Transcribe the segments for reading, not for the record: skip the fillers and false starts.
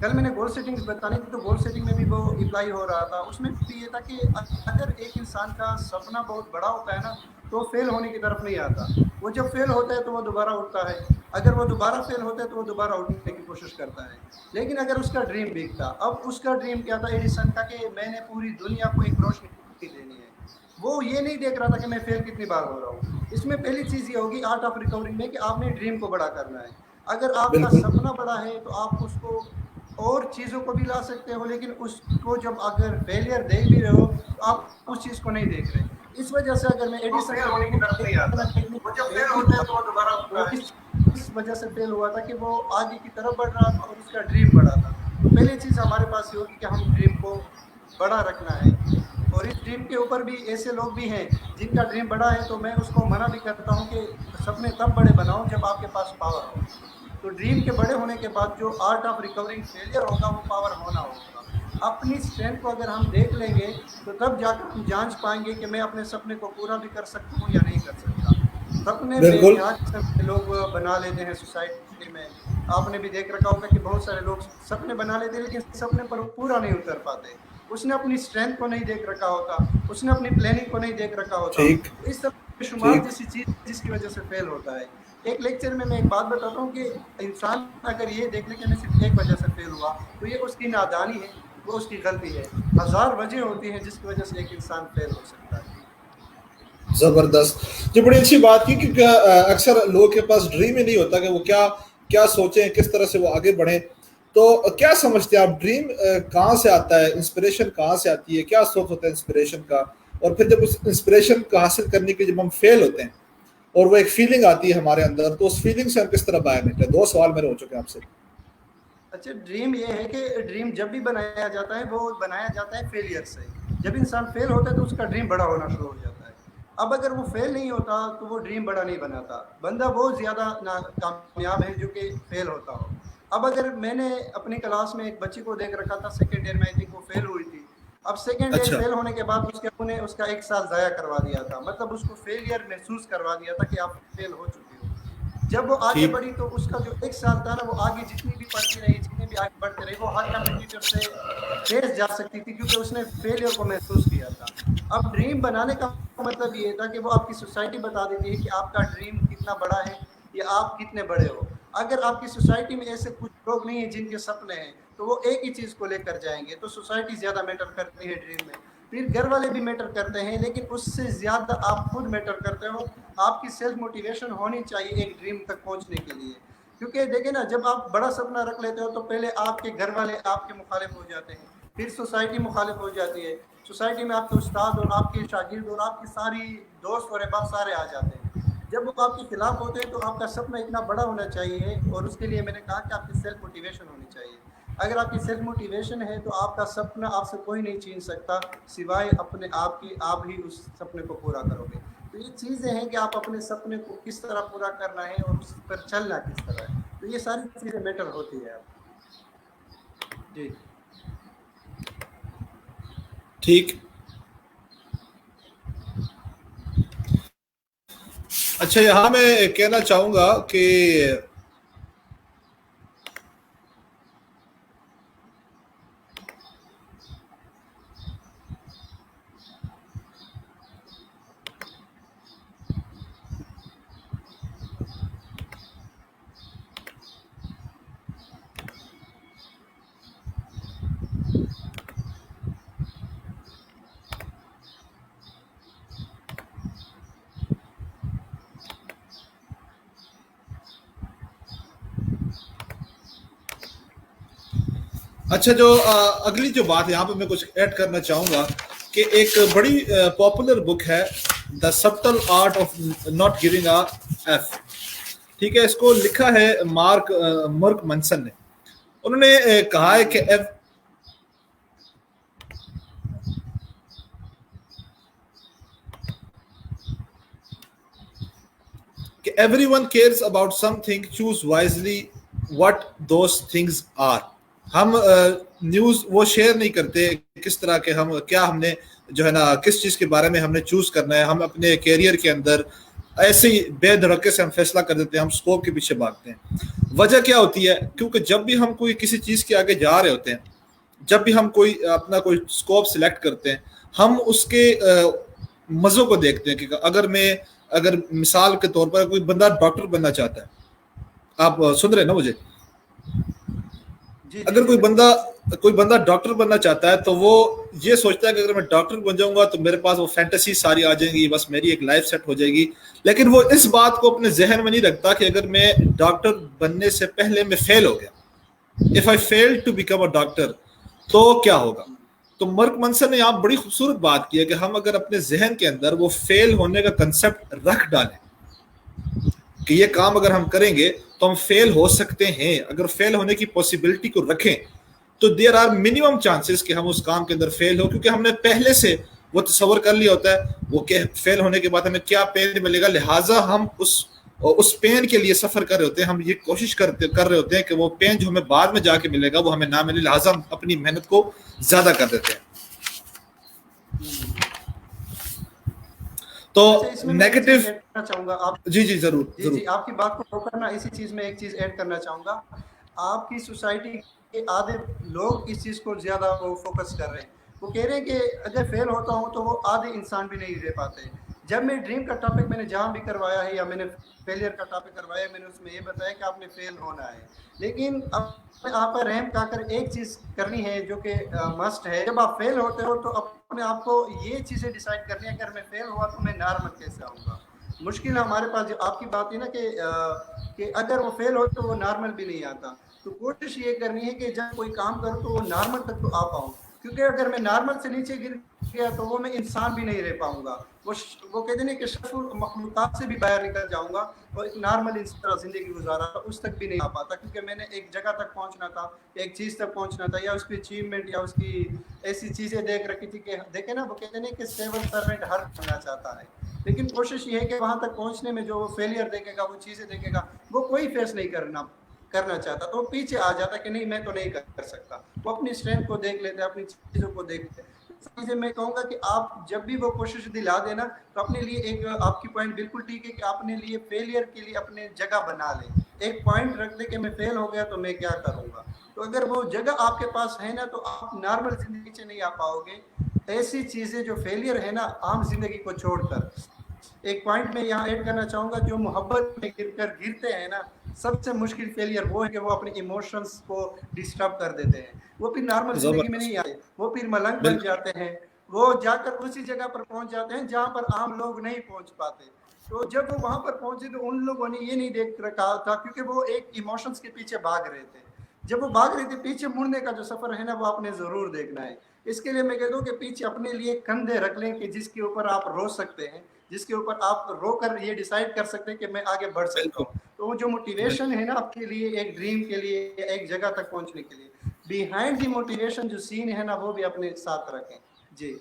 کل میں نے گول سیٹنگز بتانی تھی، تو گول سیٹنگ میں بھی وہ اپلائی ہو رہا تھا. اس میں بھی یہ تھا کہ اگر ایک انسان کا سپنا بہت بڑا ہوتا ہے نا تو فیل ہونے کی طرف نہیں آتا. وہ جب فیل ہوتا ہے تو وہ دوبارہ اٹھتا ہے. اگر وہ دوبارہ فیل ہوتا ہے تو وہ دوبارہ اٹھنے کی کوشش کرتا ہے. لیکن اگر اس کا ڈریم بگ تھا، اب اس کا ڈریم کیا تھا ایڈیسن کا، کہ میں نے پوری دنیا کو ایک روشنی دینی ہے. وہ یہ نہیں دیکھ رہا تھا کہ میں فیل کتنی بار ہو رہا ہوں. اس میں پہلی چیز یہ ہوگی آرٹ آف ریکوری میں کہ آپ نے ڈریم کو بڑا کرنا ہے. اگر آپ کا بالکل سپنا بڑا ہے تو آپ اس کو اور چیزوں کو بھی لا سکتے ہو، لیکن اس کو جب اگر فیلئر دیکھ بھی رہے ہو تو آپ اس چیز کو نہیں دیکھ رہے. اس وجہ سے اگر میں ایڈیسن کا دیکھوں تو ایڈیسن وہ جب فیل فیل نہیں ہوتا ہوا. ہے تو وہ دوبارہ وہ اٹھتا ہے. اس وجہ سے فیل ہوا تھا کہ وہ آگے کی طرف بڑھ رہا تھا اور اس کا ڈریم بڑا تھا. تو پہلی چیز ہمارے پاس یہ ہوگی کہ ہم ڈریم کو بڑا رکھنا ہے. اور اس ڈریم کے اوپر بھی ایسے لوگ بھی ہیں جن کا ڈریم بڑا ہے، تو میں اس کو منع بھی کرتا ہوں کہ سپنے تب بڑے بناؤ جب آپ کے پاس پاور ہو. تو ڈریم کے بڑے ہونے کے بعد جو آرٹ آف ریکورنگ فیلئر ہوگا وہ پاور ہونا ہوگا. اپنی اسٹرینتھ کو اگر ہم دیکھ لیں گے تو تب جا کر ہم جانچ پائیں گے کہ میں اپنے سپنے کو پورا بھی کر سکتا ہوں یا نہیں کر سکتا. سپنے بے بالکل نہایت قسم کے لوگ بنا لیتے ہیں سوسائٹی میں. آپ نے بھی دیکھ رکھا ہوگا کہ بہت سارے لوگ سپنے بنا لیتے ہیں لیکن سپنے پر پورا نہیں اتر پاتے. اس نے اپنی اسٹرینتھ کو نہیں دیکھ رکھا ہوتا، اس نے اپنی پلاننگ کو نہیں دیکھ رکھا ہوتا. ٹھیک تو اس طرح بے شمار ٹھیک جیسی چیز جس کی وجہ سے فیل ہوتا ہے. ایک لیکچر میں ایک بات بتاتا ہوں کہ انسان اگر یہ دیکھ لے کہ میں صرف ایک وجہ سے فیل ہوا تو یہ اس کی نادانی ہے، وہ اس کی غلطی ہے. ہزار وجہ ہوتی ہیں جس کی وجہ سے ایک انسان فیل ہو سکتا ہے. زبردست. یہ بڑی اچھی بات کی کہ اکثر لوگوں کے پاس ڈریم ہی نہیں ہوتا کہ وہ کیا کیا سوچیں، کس طرح سے وہ آگے بڑھیں. تو کیا سمجھتے ہیں آپ ڈریم کہاں سے آتا ہے، انسپریشن کہاں سے آتی ہے، کیا سورس ہوتا ہے انسپریشن کا؟ اور پھر جب اس انسپریشن کو حاصل کرنے کے جب ہم فیل ہوتے ہیں اور وہ ایک فیلنگ آتی ہے ہمارے اندر، تو اس فیلنگ سے ہم کس طرح باہر نکلیں؟ 2 سوال میرے ہو چکے ہیں آپ سے. اچھا، ڈریم یہ ہے کہ ڈریم جب بھی بنایا جاتا ہے وہ بنایا جاتا ہے فیلئر سے. جب انسان فیل ہوتا ہے تو اس کا ڈریم بڑا ہونا شروع ہو جاتا ہے. اب اگر وہ فیل نہیں ہوتا تو وہ ڈریم بڑا نہیں بناتا. بندہ بہت زیادہ کامیاب ہے جو کہ فیل ہوتا ہو. اب اگر میں نے اپنی کلاس میں ایک بچی کو دیکھ رکھا تھا سیکنڈ ایئر میں، آئی تھنک وہ فیل ہوئی تھی. اب سیکنڈ ایئر اچھا فیل ہونے کے بعد اس کے ابو نے اس کا 1 سال ضائع کروا دیا تھا. مطلب اس کو فیلئر محسوس کروا دیا تھا کہ آپ فیل ہو چکے ہو. جب وہ آگے ٹھیک بڑھی تو اس کا جو 1 سال تھا نا، وہ آگے جتنی بھی پڑھتی رہی، جتنے بھی آگے بڑھتے رہی، وہ ہر کمپٹیٹر سے تیز جا سکتی تھی کیونکہ اس نے فیلئر کو محسوس کیا تھا. اب ڈریم بنانے کا مطلب یہ تھا کہ وہ آپ کی سوسائٹی بتا دیتی ہے کہ آپ کا ڈریم کتنا بڑا ہے یا آپ کتنے بڑے ہو. اگر آپ کی سوسائٹی میں ایسے کچھ لوگ نہیں ہیں جن کے سپنے ہیں تو وہ ایک ہی چیز کو لے کر جائیں گے. تو سوسائٹی زیادہ میٹر کرتی ہے ڈریم میں. پھر گھر والے بھی میٹر کرتے ہیں، لیکن اس سے زیادہ آپ خود میٹر کرتے ہو. آپ کی سیلف موٹیویشن ہونی چاہیے ایک ڈریم تک پہنچنے کے لیے. کیونکہ دیکھیں نا، جب آپ بڑا سپنا رکھ لیتے ہو تو پہلے آپ کے گھر والے آپ کے مخالف ہو جاتے ہیں، پھر سوسائٹی مخالف ہو جاتی ہے. سوسائٹی میں آپ کے استاد اور آپ کے شاگرد اور آپ کی ساری دوست اور احباب سارے آ جاتے ہیں. جب وہ آپ کے خلاف ہوتے ہیں تو آپ کا سپنا اتنا بڑا ہونا چاہیے. اور اس کے لیے میں نے کہا کہ آپ کی سیلف موٹیویشن ہونی چاہیے. اگر آپ کی سیلف موٹیویشن ہے تو آپ کا سپنا آپ سے کوئی نہیں چھین سکتا سوائے اپنے آپ کی. آپ ہی اس سپنے کو پورا کرو گے. تو یہ چیزیں ہیں کہ آپ اپنے سپنے کو کس طرح پورا کرنا ہے اور اس پر چلنا کس طرح ہے. تو یہ ساری چیزیں میٹر ہوتی ہے. جی ٹھیک. اچھا، یہاں میں کہنا چاہوں گا کہ اچھا، جو اگلی جو بات یہاں پہ میں کچھ ایڈ کرنا چاہوں گا کہ ایک بڑی پاپولر بک ہے the subtle art of not giving a F. ٹھیک ہے، اس کو لکھا ہے مارک منسن نے. انہوں نے کہا ہے کہ everyone cares about something, choose wisely what those things are. ہم نیوز وہ شیئر نہیں کرتے کس طرح کے ہم نے جو ہے نا کس چیز کے بارے میں ہم نے چوز کرنا ہے. ہم اپنے کیریئر کے اندر ایسے ہی بے دھڑکے سے ہم فیصلہ کر دیتے ہیں, ہم اسکوپ کے پیچھے بھاگتے ہیں. وجہ کیا ہوتی ہے؟ کیونکہ جب بھی ہم کوئی کسی چیز کے آگے جا رہے ہوتے ہیں, جب بھی ہم کوئی اپنا کوئی اسکوپ سلیکٹ کرتے ہیں, ہم اس کے مزوں کو دیکھتے ہیں. کہ اگر مثال کے طور پر کوئی بندہ ڈاکٹر بننا چاہتا ہے, آپ سن رہے ہیں نا مجھے؟ اگر کوئی بندہ ڈاکٹر بننا چاہتا ہے تو وہ یہ سوچتا ہے کہ اگر میں ڈاکٹر بن جاؤں گا تو میرے پاس وہ فینٹیسی ساری آ جائیں گی, بس میری ایک لائف سیٹ ہو جائے گی. لیکن وہ اس بات کو اپنے ذہن میں نہیں رکھتا کہ اگر میں ڈاکٹر بننے سے پہلے میں فیل ہو گیا, if I fail to become a doctor, تو کیا ہوگا. تو مرک منسن نے یہاں بڑی خوبصورت بات کی ہے کہ ہم اگر اپنے ذہن کے اندر وہ فیل ہونے کا کنسپٹ رکھ ڈالیں کہ یہ کام اگر ہم کریں گے تو ہم فیل ہو سکتے ہیں, اگر فیل ہونے کی پوسیبلٹی کو رکھیں تو دیر آر منیمم چانسز کہ ہم اس کام کے اندر فیل ہو, کیونکہ ہم نے پہلے سے وہ تصور کر لیا ہوتا ہے وہ کہ فیل ہونے کے بعد ہمیں کیا پین ملے گا, لہٰذا ہم اس پین کے لیے سفر کر رہے ہوتے ہیں, ہم یہ کوشش کر رہے ہوتے ہیں کہ وہ پین جو ہمیں بعد میں جا کے ملے گا وہ ہمیں نہ ملے, لہٰذا ہم اپنی محنت کو زیادہ کر دیتے ہیں. تو نیگیٹو چاہوں گا آپ جی ضرور جی آپ کی بات کو روکنا, اسی چیز میں ایک چیز ایڈ کرنا چاہوں گا. آپ کی سوسائٹی کے آدھے لوگ اس چیز کو زیادہ فوکس کر رہے ہیں, وہ کہہ رہے ہیں کہ اگر فیل ہوتا ہوں تو وہ آدھے انسان بھی نہیں رہ پاتے. جب میں ڈریم کا ٹاپک میں نے جہاں بھی کروایا ہے یا میں نے فیلئر کا ٹاپک کروایا ہے, میں نے اس میں یہ بتایا کہ آپ نے فیل ہونا ہے, لیکن اب آپ پر رحم کا کر ایک چیز کرنی ہے جو کہ مسٹ ہے. جب آپ فیل ہوتے ہو تو اپنے آپ کو یہ چیزیں ڈیسائیڈ کرنی ہے کہ اگر میں فیل ہوا تو میں نارمل کیسے آؤں گا. مشکل ہے ہمارے پاس, جو آپ کی بات ہے نا کہ اگر وہ فیل ہو تو وہ نارمل بھی نہیں آتا. تو کوشش یہ کرنی ہے کہ جب کوئی کام کروں تو وہ نارمل تک تو آ پاؤں, کیونکہ اگر میں نارمل سے نیچے گر گیا تو وہ میں انسان بھی نہیں رہ پاؤں گا. وہ کہتے ہیں کہ شرف مخلوقات سے بھی باہر نکل جاؤں گا اور ایک نارمل اس طرح زندگی گزارا تھا اس تک بھی نہیں آ پاتا, کیونکہ میں نے ایک جگہ تک پہنچنا تھا, ایک چیز تک پہنچنا تھا, یا اس کی اچیومنٹ یا اس کی ایسی چیزیں دیکھ رکھی تھی کہ دیکھیں نا, وہ کہتے ہیں کہ سیون سرونٹ ہر کرنا چاہتا ہے, لیکن کوشش یہ ہے کہ وہاں تک پہنچنے میں جو وہ فیلئر دیکھے گا, وہ چیزیں دیکھے گا, وہ کوئی فیس نہیں کرنا چاہتا, تو وہ پیچھے آ جاتا کہ نہیں میں تو نہیں کر سکتا. وہ اپنی اسٹرینتھ کو دیکھ لیتے, اپنی چیزوں کو دیکھتے. چیزیں میں کہوں گا کہ آپ جب بھی وہ کوشش دلا دینا تو اپنے لیے ایک, آپ کی پوائنٹ بالکل ٹھیک ہے کہ اپنے لیے فیلئر کے لیے اپنے جگہ بنا لیں, ایک پوائنٹ رکھ دیں کہ میں فیل ہو گیا تو میں کیا کروں گا. تو اگر وہ جگہ آپ کے پاس ہے نا تو آپ نارمل زندگی سے نہیں آ پاؤ گے. ایسی چیزیں جو فیلئر ہے نا عام زندگی کو چھوڑ کر, ایک پوائنٹ میں یہاں ایڈ کرنا چاہوں گا, جو محبت میں گرتے ہیں نا, سب سے مشکل فیلئر وہ ہے کہ وہ اپنے ایموشنز کو ڈسٹرب کر دیتے ہیں. وہ پھر نارمل زندگی میں نہیں آتے, وہ پھر ملنگ بن جاتے ہیں, وہ جا کر اسی جگہ پر پہنچ جاتے ہیں جہاں پر عام لوگ نہیں پہنچ پاتے. تو جب وہ وہاں پر پہنچے تو ان لوگوں نے یہ نہیں دیکھ رکھا تھا, کیونکہ وہ ایک ایموشنز کے پیچھے بھاگ رہے تھے. جب وہ بھاگ رہے تھے, پیچھے مڑنے کا جو سفر ہے نا وہ آپ نے ضرور دیکھنا ہے. اس کے لیے میں کہتا ہوں کہ پیچھے اپنے لیے کندھے رکھ لیں کہ جس کے اوپر آپ رو سکتے ہیں, جس کے اوپر آپ رو کر یہ ڈیسائیڈ کر سکتے ہیں کہ میں آگے بڑھ سکتا ہوں. تو وہ جو موٹیویشن ہے نا آپ کے لیے ایک ڈریم کے لیے, ایک جگہ تک پہنچنے کے لیے, بیہائنڈ دی موٹیویشن جو سین ہے نا وہ بھی اپنے ساتھ رکھیں. جی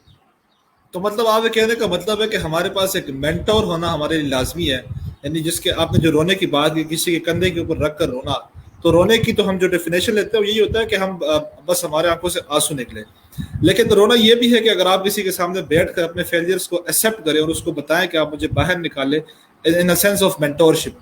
تو مطلب آپ یہ کہنے کا مطلب ہے کہ ہمارے پاس ایک مینٹور ہونا ہمارے لیے لازمی ہے, یعنی جس کے آپ نے جو رونے کی بات کی, کسی کے کندھے کے اوپر رکھ کر رونا, تو رونے کی تو ہم جو ڈیفینیشن لیتے ہیں وہ یہی ہوتا ہے کہ ہم بس ہمارے آنکھوں سے آنسو نکلے. لیکن رونا یہ بھی ہے کہ اگر آپ کسی کے سامنے بیٹھ کر اپنے فیلئرس کو ایکسیپٹ کریں اور اس کو بتائیں کہ آپ مجھے باہر نکالیں ان اے سینس آف مینٹورشپ.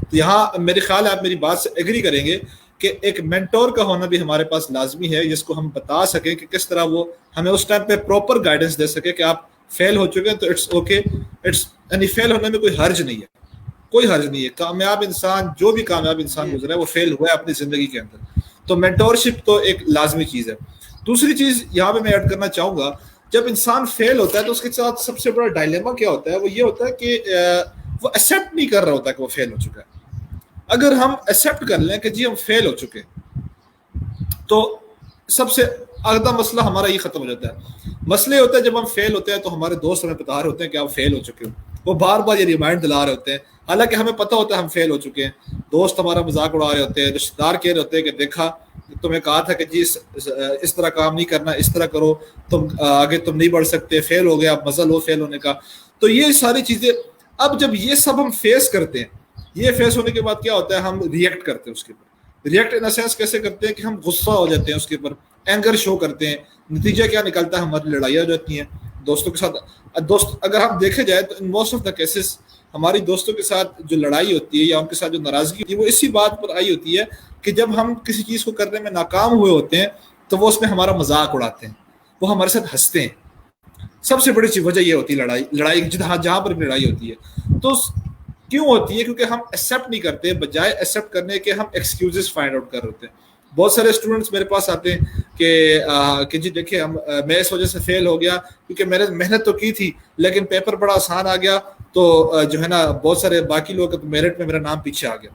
تو یہاں میرے خیال ہے آپ میری بات سے ایگری کریں گے کہ ایک مینٹور کا ہونا بھی ہمارے پاس لازمی ہے, جس کو ہم بتا سکیں کہ کس طرح وہ ہمیں اس ٹائم پہ پراپر گائیڈنس دے سکے کہ آپ فیل ہو چکے ہیں تو اٹس اوکے, یعنی فیل ہونے میں کوئی حرج نہیں ہے, کوئی حرج نہیں ہے. کامیاب انسان, جو بھی کامیاب انسان گزرا ہے وہ فیل ہوا ہے اپنی زندگی کے اندر. تو مینٹورشپ تو ایک لازمی چیز ہے. دوسری چیز یہاں پہ میں ایڈ کرنا چاہوں گا, جب انسان فیل ہوتا ہے تو اس کے ساتھ سب سے بڑا ڈائلیما کیا ہوتا ہے, وہ یہ ہوتا ہے کہ وہ ایکسیپٹ نہیں کر رہا ہوتا کہ وہ فیل ہو چکا ہے. اگر ہم ایکسیپٹ کر لیں کہ جی ہم فیل ہو چکے تو سب سے اگلا مسئلہ ہمارا یہ ختم ہو جاتا ہے. مسئلے ہوتا ہے جب ہم فیل ہوتے ہیں تو ہمارے دوست ہمیں بتا رہے ہوتے ہیں کہ آپ فیل ہو چکے ہو, وہ بار بار یہ ریمائنڈ دلا رہے ہوتے ہیں, حالانکہ ہمیں پتہ ہوتا ہے ہم فیل ہو چکے ہیں. دوست ہمارا مذاق اڑا رہے ہوتے ہیں, رشتہ دار کہہ رہے ہوتے ہیں کہ دیکھا تمہیں کہا تھا کہ جی اس طرح کام نہیں کرنا, اس طرح کرو, تم آگے تم نہیں بڑھ سکتے, فیل ہو گیا, اب مزہ لو فیل ہونے کا. تو یہ ساری چیزیں اب جب یہ سب ہم فیس کرتے ہیں, یہ فیس ہونے کے بعد کیا ہوتا ہے, ہم ریئیکٹ کرتے ہیں اس کے اوپر. ریئیکٹ ان سینس کیسے کرتے ہیں کہ ہم غصہ ہو جاتے ہیں اس کے اوپر, اینگر شو کرتے ہیں. نتیجہ کیا نکلتا ہے, ہماری لڑائیاں ہو جاتی ہیں دوستوں کے ساتھ. دوست اگر ہم دیکھے جائے تو in most of the cases ہماری دوستوں کے ساتھ جو لڑائی ہوتی ہے یا ان کے ساتھ جو ناراضگی ہوتی ہے وہ اسی بات پر آئی ہوتی ہے کہ جب ہم کسی چیز کو کرنے میں ناکام ہوئے ہوتے ہیں تو وہ اس میں ہمارا مذاق اڑاتے ہیں, وہ ہمارے ساتھ ہنستے ہیں. سب سے بڑی وجہ یہ ہوتی ہے لڑائی جہاں پر بھی لڑائی ہوتی ہے تو کیوں ہوتی ہے؟ کیونکہ ہم ایکسیپٹ نہیں کرتے, بجائے ایکسیپٹ کرنے کے ہم ایکسکیوزز فائنڈ آؤٹ کر رہے ہوتے ہیں. بہت سارے اسٹوڈنٹس میرے پاس آتے ہیں کہ جی دیکھیں میں اس وجہ سے فیل ہو گیا کیونکہ میں نے محنت تو کی تھی لیکن پیپر بڑا آسان آ گیا, تو جو ہے نا بہت سارے باقی لوگ میرٹ میں میرا نام پیچھے آ گیا.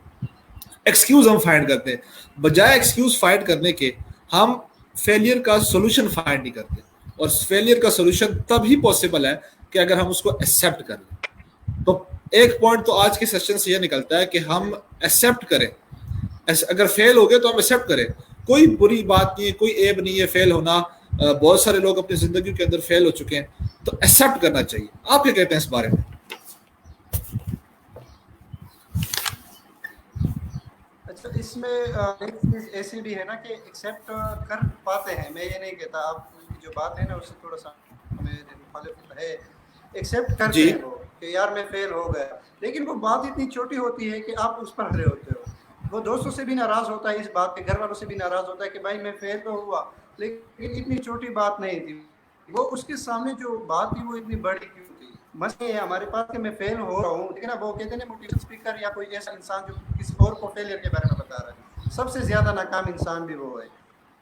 ایکسکیوز ہم فائنڈ کرتے ہیں, بجائے ایکسکیوز فائنڈ کرنے کے ہم فیلئر کا سولوشن فائنڈ نہیں کرتے. اور فیلئر کا سولوشن تب ہی پاسبل ہے کہ اگر ہم اس کو ایکسیپٹ کر لیں. تو ایک پوائنٹ تو آج کے سیشن سے یہ نکلتا ہے کہ ہم ایکسیپٹ کریں. اگر فیل ہو گئے تو ہم ایکسیپٹ کریں, کوئی بری بات نہیں ہے, کوئی عیب نہیں ہے فیل ہونا. بہت سارے لوگ اپنی زندگی کے اندر فیل ہو چکے ہیں, تو ایکسیپٹ کرنا چاہیے. آپ کیا کہتے ہیں اس بارے میں؟ اچھا, اس میں ایک چیز ایسی بھی ہے نا کہ ایکسیپٹ کر پاتے ہیں, میں یہ نہیں کہتا, آپ کی جو بات ہے نا اس سے تھوڑا سا میرے مخالف ہے. ایکسیپٹ کرتے جی ہیں وہ کہ یار میں فیل ہو گیا, لیکن وہ بات اتنی چھوٹی ہوتی ہے کہ آپ اس پر ہرے ہوتے ہو. وہ دوستوں سے بھی ناراض ہوتا ہے اس بات کے, گھر والوں سے بھی ناراض ہوتا ہے کہ بھائی میں فیل تو ہوا, لیکن اتنی چھوٹی بات نہیں تھی. وہ اس کے سامنے جو بات تھی وہ اتنی بڑی کیوں تھی. مسئلہ ہے ہمارے پاس کہ میں فیل ہو رہا ہوں, لیکن اب وہ کہتے ہیں موٹیویشن اسپیکر یا کوئی ایسا انسان جو کسی اور کو فیلئر کے بارے میں بتا رہا ہے, سب سے زیادہ ناکام انسان بھی وہ ہے,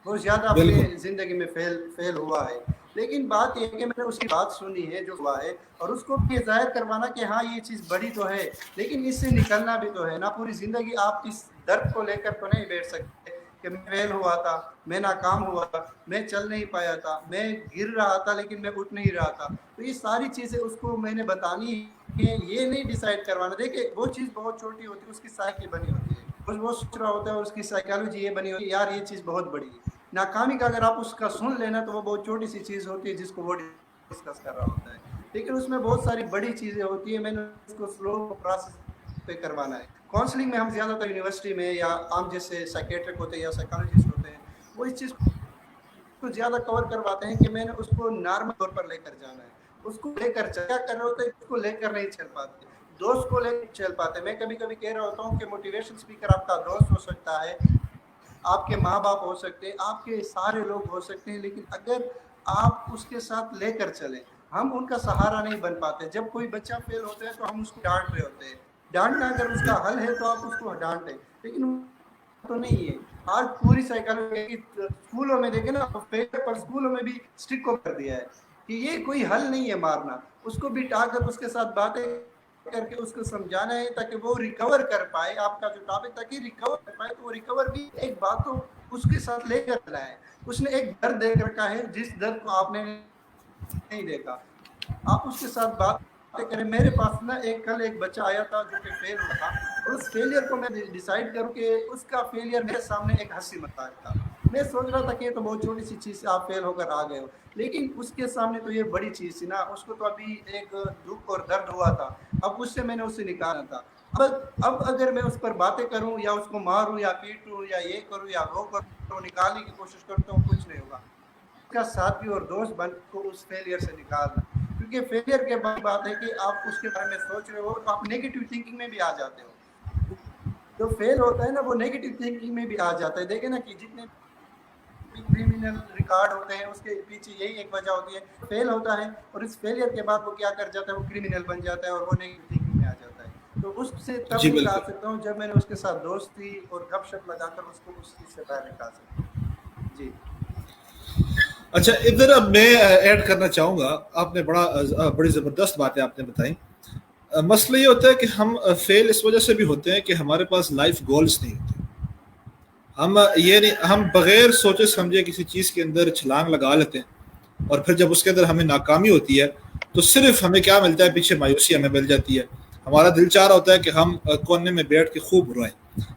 وہ زیادہ اپنے بالکل زندگی میں فیل ہوا ہے. لیکن بات یہ ہے کہ میں نے اس کی بات سنی ہے جو ہوا ہے, اور اس کو بھی ظاہر کروانا کہ ہاں یہ چیز بڑی تو ہے لیکن اس سے نکلنا بھی تو ہے نا. پوری زندگی آپ اس درد کو لے کر تو نہیں بیٹھ سکتے کہ میں فیل ہوا تھا, میں ناکام ہوا تھا, میں چل نہیں پایا تھا, میں گر رہا تھا لیکن میں اٹھ نہیں رہا تھا. تو یہ ساری چیزیں اس کو میں نے بتانی ہے, یہ نہیں ڈیسائیڈ کروانا. دیکھیں وہ چیز بہت چھوٹی ہوتی ہے, اس کی سائیکی بنی ہوتی ہے, وہ سوچ رہا ہوتا ہے, اس کی سائیکالوجی یہ بنی ہوتی ہے یار یہ چیز بہت بڑی ہے. ناکامی کا اگر آپ اس کا سن لینا تو وہ بہت چھوٹی سی چیز ہوتی ہے جس کو وہ ڈسکس کر رہا ہوتا ہے, لیکن اس میں بہت ساری بڑی چیزیں ہوتی ہیں. میں نے اس کو سلو پروسیس پہ کروانا ہے. کاؤنسلنگ میں ہم زیادہ تر یونیورسٹی میں یا عام جیسے سائیکیٹرک ہوتے ہیں یا سائیکالوجسٹ ہوتے ہیں, وہ اس چیز کو زیادہ کور کرواتے ہیں کہ میں نے اس کو نارمل طور پر لے کر جانا ہے, اس کو لے کر کیا کر رہے ہوتے ہیں, اس کو لے کر نہیں چل پاتے, دوست کو لے کر چل پاتے. میں کبھی کبھی کہہ رہا ہوتا ہوں کہ موٹیویشن اسپیکر آپ کا دوست ہو سکتا ہے, آپ کے ماں باپ ہو سکتے ہیں, آپ کے سارے لوگ ہو سکتے ہیں, لیکن اگر آپ اس کے ساتھ لے کر چلیں, ہم ان کا سہارا نہیں بن پاتے. جب کوئی بچہ فیل ہوتا ہے تو ہم اس کو ڈانٹ رہے ہوتے ہیں, ڈانٹنا اگر اس کا حل ہے تو آپ اس کو ڈانٹیں, لیکن تو نہیں ہے. آج پوری سائیکالوجی اسکولوں میں دیکھیں نا, پیپر پر اسکولوں میں بھی اسٹرک کو کر دیا ہے کہ یہ کوئی حل نہیں ہے مارنا. اس کو بٹھا کر اس کے ساتھ باتیں کر کے اس کو سمجھانا ہے تاکہ وہ ریکور کر پائے. آپ کا جو ٹاپک تاکہ ریکور کر پائے, تو وہ ریکور بھی ایک بات تو اس کے ساتھ لے کر چلا ہے. اس نے ایک درد دیکھ رکھا ہے جس درد کو آپ نے نہیں دیکھا, آپ اس کے ساتھ بات کریں. میرے پاس نا کل ایک بچہ آیا تھا جو کہ فیل ہوا تھا, اور اس فیلئر کو میں ڈیسائیڈ کروں کہ اس کا فیلئر میرے سامنے ایک ہنسی مذاق تھا. میں سوچ رہا تھا کہ یہ تو بہت چھوٹی سی چیز سے آپ فیل ہو کر آ گئے ہو, لیکن اس کے سامنے تو یہ بڑی چیز تھی نا. اس کو تو ابھی ایک دکھ اور درد ہوا تھا, اب اس سے میں نے اسے نکالا تھا. اب اگر میں اس پر باتیں کروں یا اس کو ماروں یا پیٹوں یا یہ کروں یا وہ کروں, نکالنے کی کوشش کرتا ہوں, کچھ نہیں ہوگا. اس کا ساتھی اور دوست بن کو اس فیلئر سے نکالنا, کیونکہ فیلئر کے بعد بات ہے کہ آپ اس کے بارے میں سوچ رہے ہو تو آپ نیگیٹو تھنکنگ میں بھی آ جاتے ہو. جو فیل ہوتا ہے نا وہ نیگیٹو تھنکنگ میں بھی آ جاتا ہے. دیکھیں نا کہ جتنے بھی کرمینل ریکارڈ ہوتے ہیں اس کے پیچھے یہی ایک وجہ ہوتی ہے, فیل ہوتا ہے اور اس فیلئر کے بعد وہ کیا کر جاتا ہے, وہ کرمینل بن جاتا ہے اور وہ نیگیٹو تھنکنگ میں آ جاتا ہے. تو اس سے تب جی نکال بالکل. سکتا ہوں جب میں نے اس کے ساتھ دوستی اور گپ شپ لگا کر اس کو اس چیز سے باہر نکال سکتا ہوں. جی اچھا, ادھر اب میں ایڈ کرنا چاہوں گا. آپ نے بڑی زبردست باتیں آپ نے بتائیں. مسئلہ یہ ہوتا ہے کہ ہم فیل اس وجہ سے بھی ہوتے ہیں کہ ہمارے پاس لائف گولز نہیں ہوتے. ہم بغیر سوچے سمجھے کسی چیز کے اندر چھلانگ لگا لیتے ہیں, اور پھر جب اس کے اندر ہمیں ناکامی ہوتی ہے تو صرف ہمیں کیا ملتا ہے, پیچھے مایوسی ہمیں مل جاتی ہے. ہمارا دل چاہ رہا ہوتا ہے کہ ہم کونے میں بیٹھ کے خوب روئیں.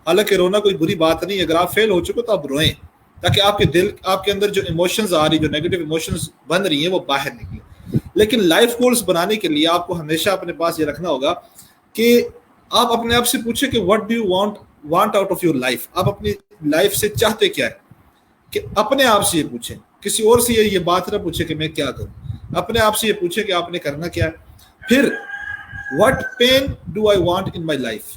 حالانکہ رونا کوئی بری بات نہیں, اگر آپ فیل ہو چکے تو آپ روئیں, تاکہ آپ کے اندر جو ایموشنز آ رہی, جو نیگیٹو ایموشنز بن رہی ہیں وہ باہر نکلیں. لیکن لائف گولز بنانے کے لیے آپ کو ہمیشہ اپنے پاس یہ رکھنا ہوگا کہ آپ اپنے آپ سے پوچھیں کہ what do you want out of your life. آپ اپنی لائف سے چاہتے کیا ہے, کہ اپنے آپ سے یہ پوچھیں. کسی اور سے یہ بات نہ پوچھیں کہ میں کیا کروں, اپنے آپ سے یہ پوچھیں کہ آپ نے کرنا کیا ہے. پھر what pain do I want in my life.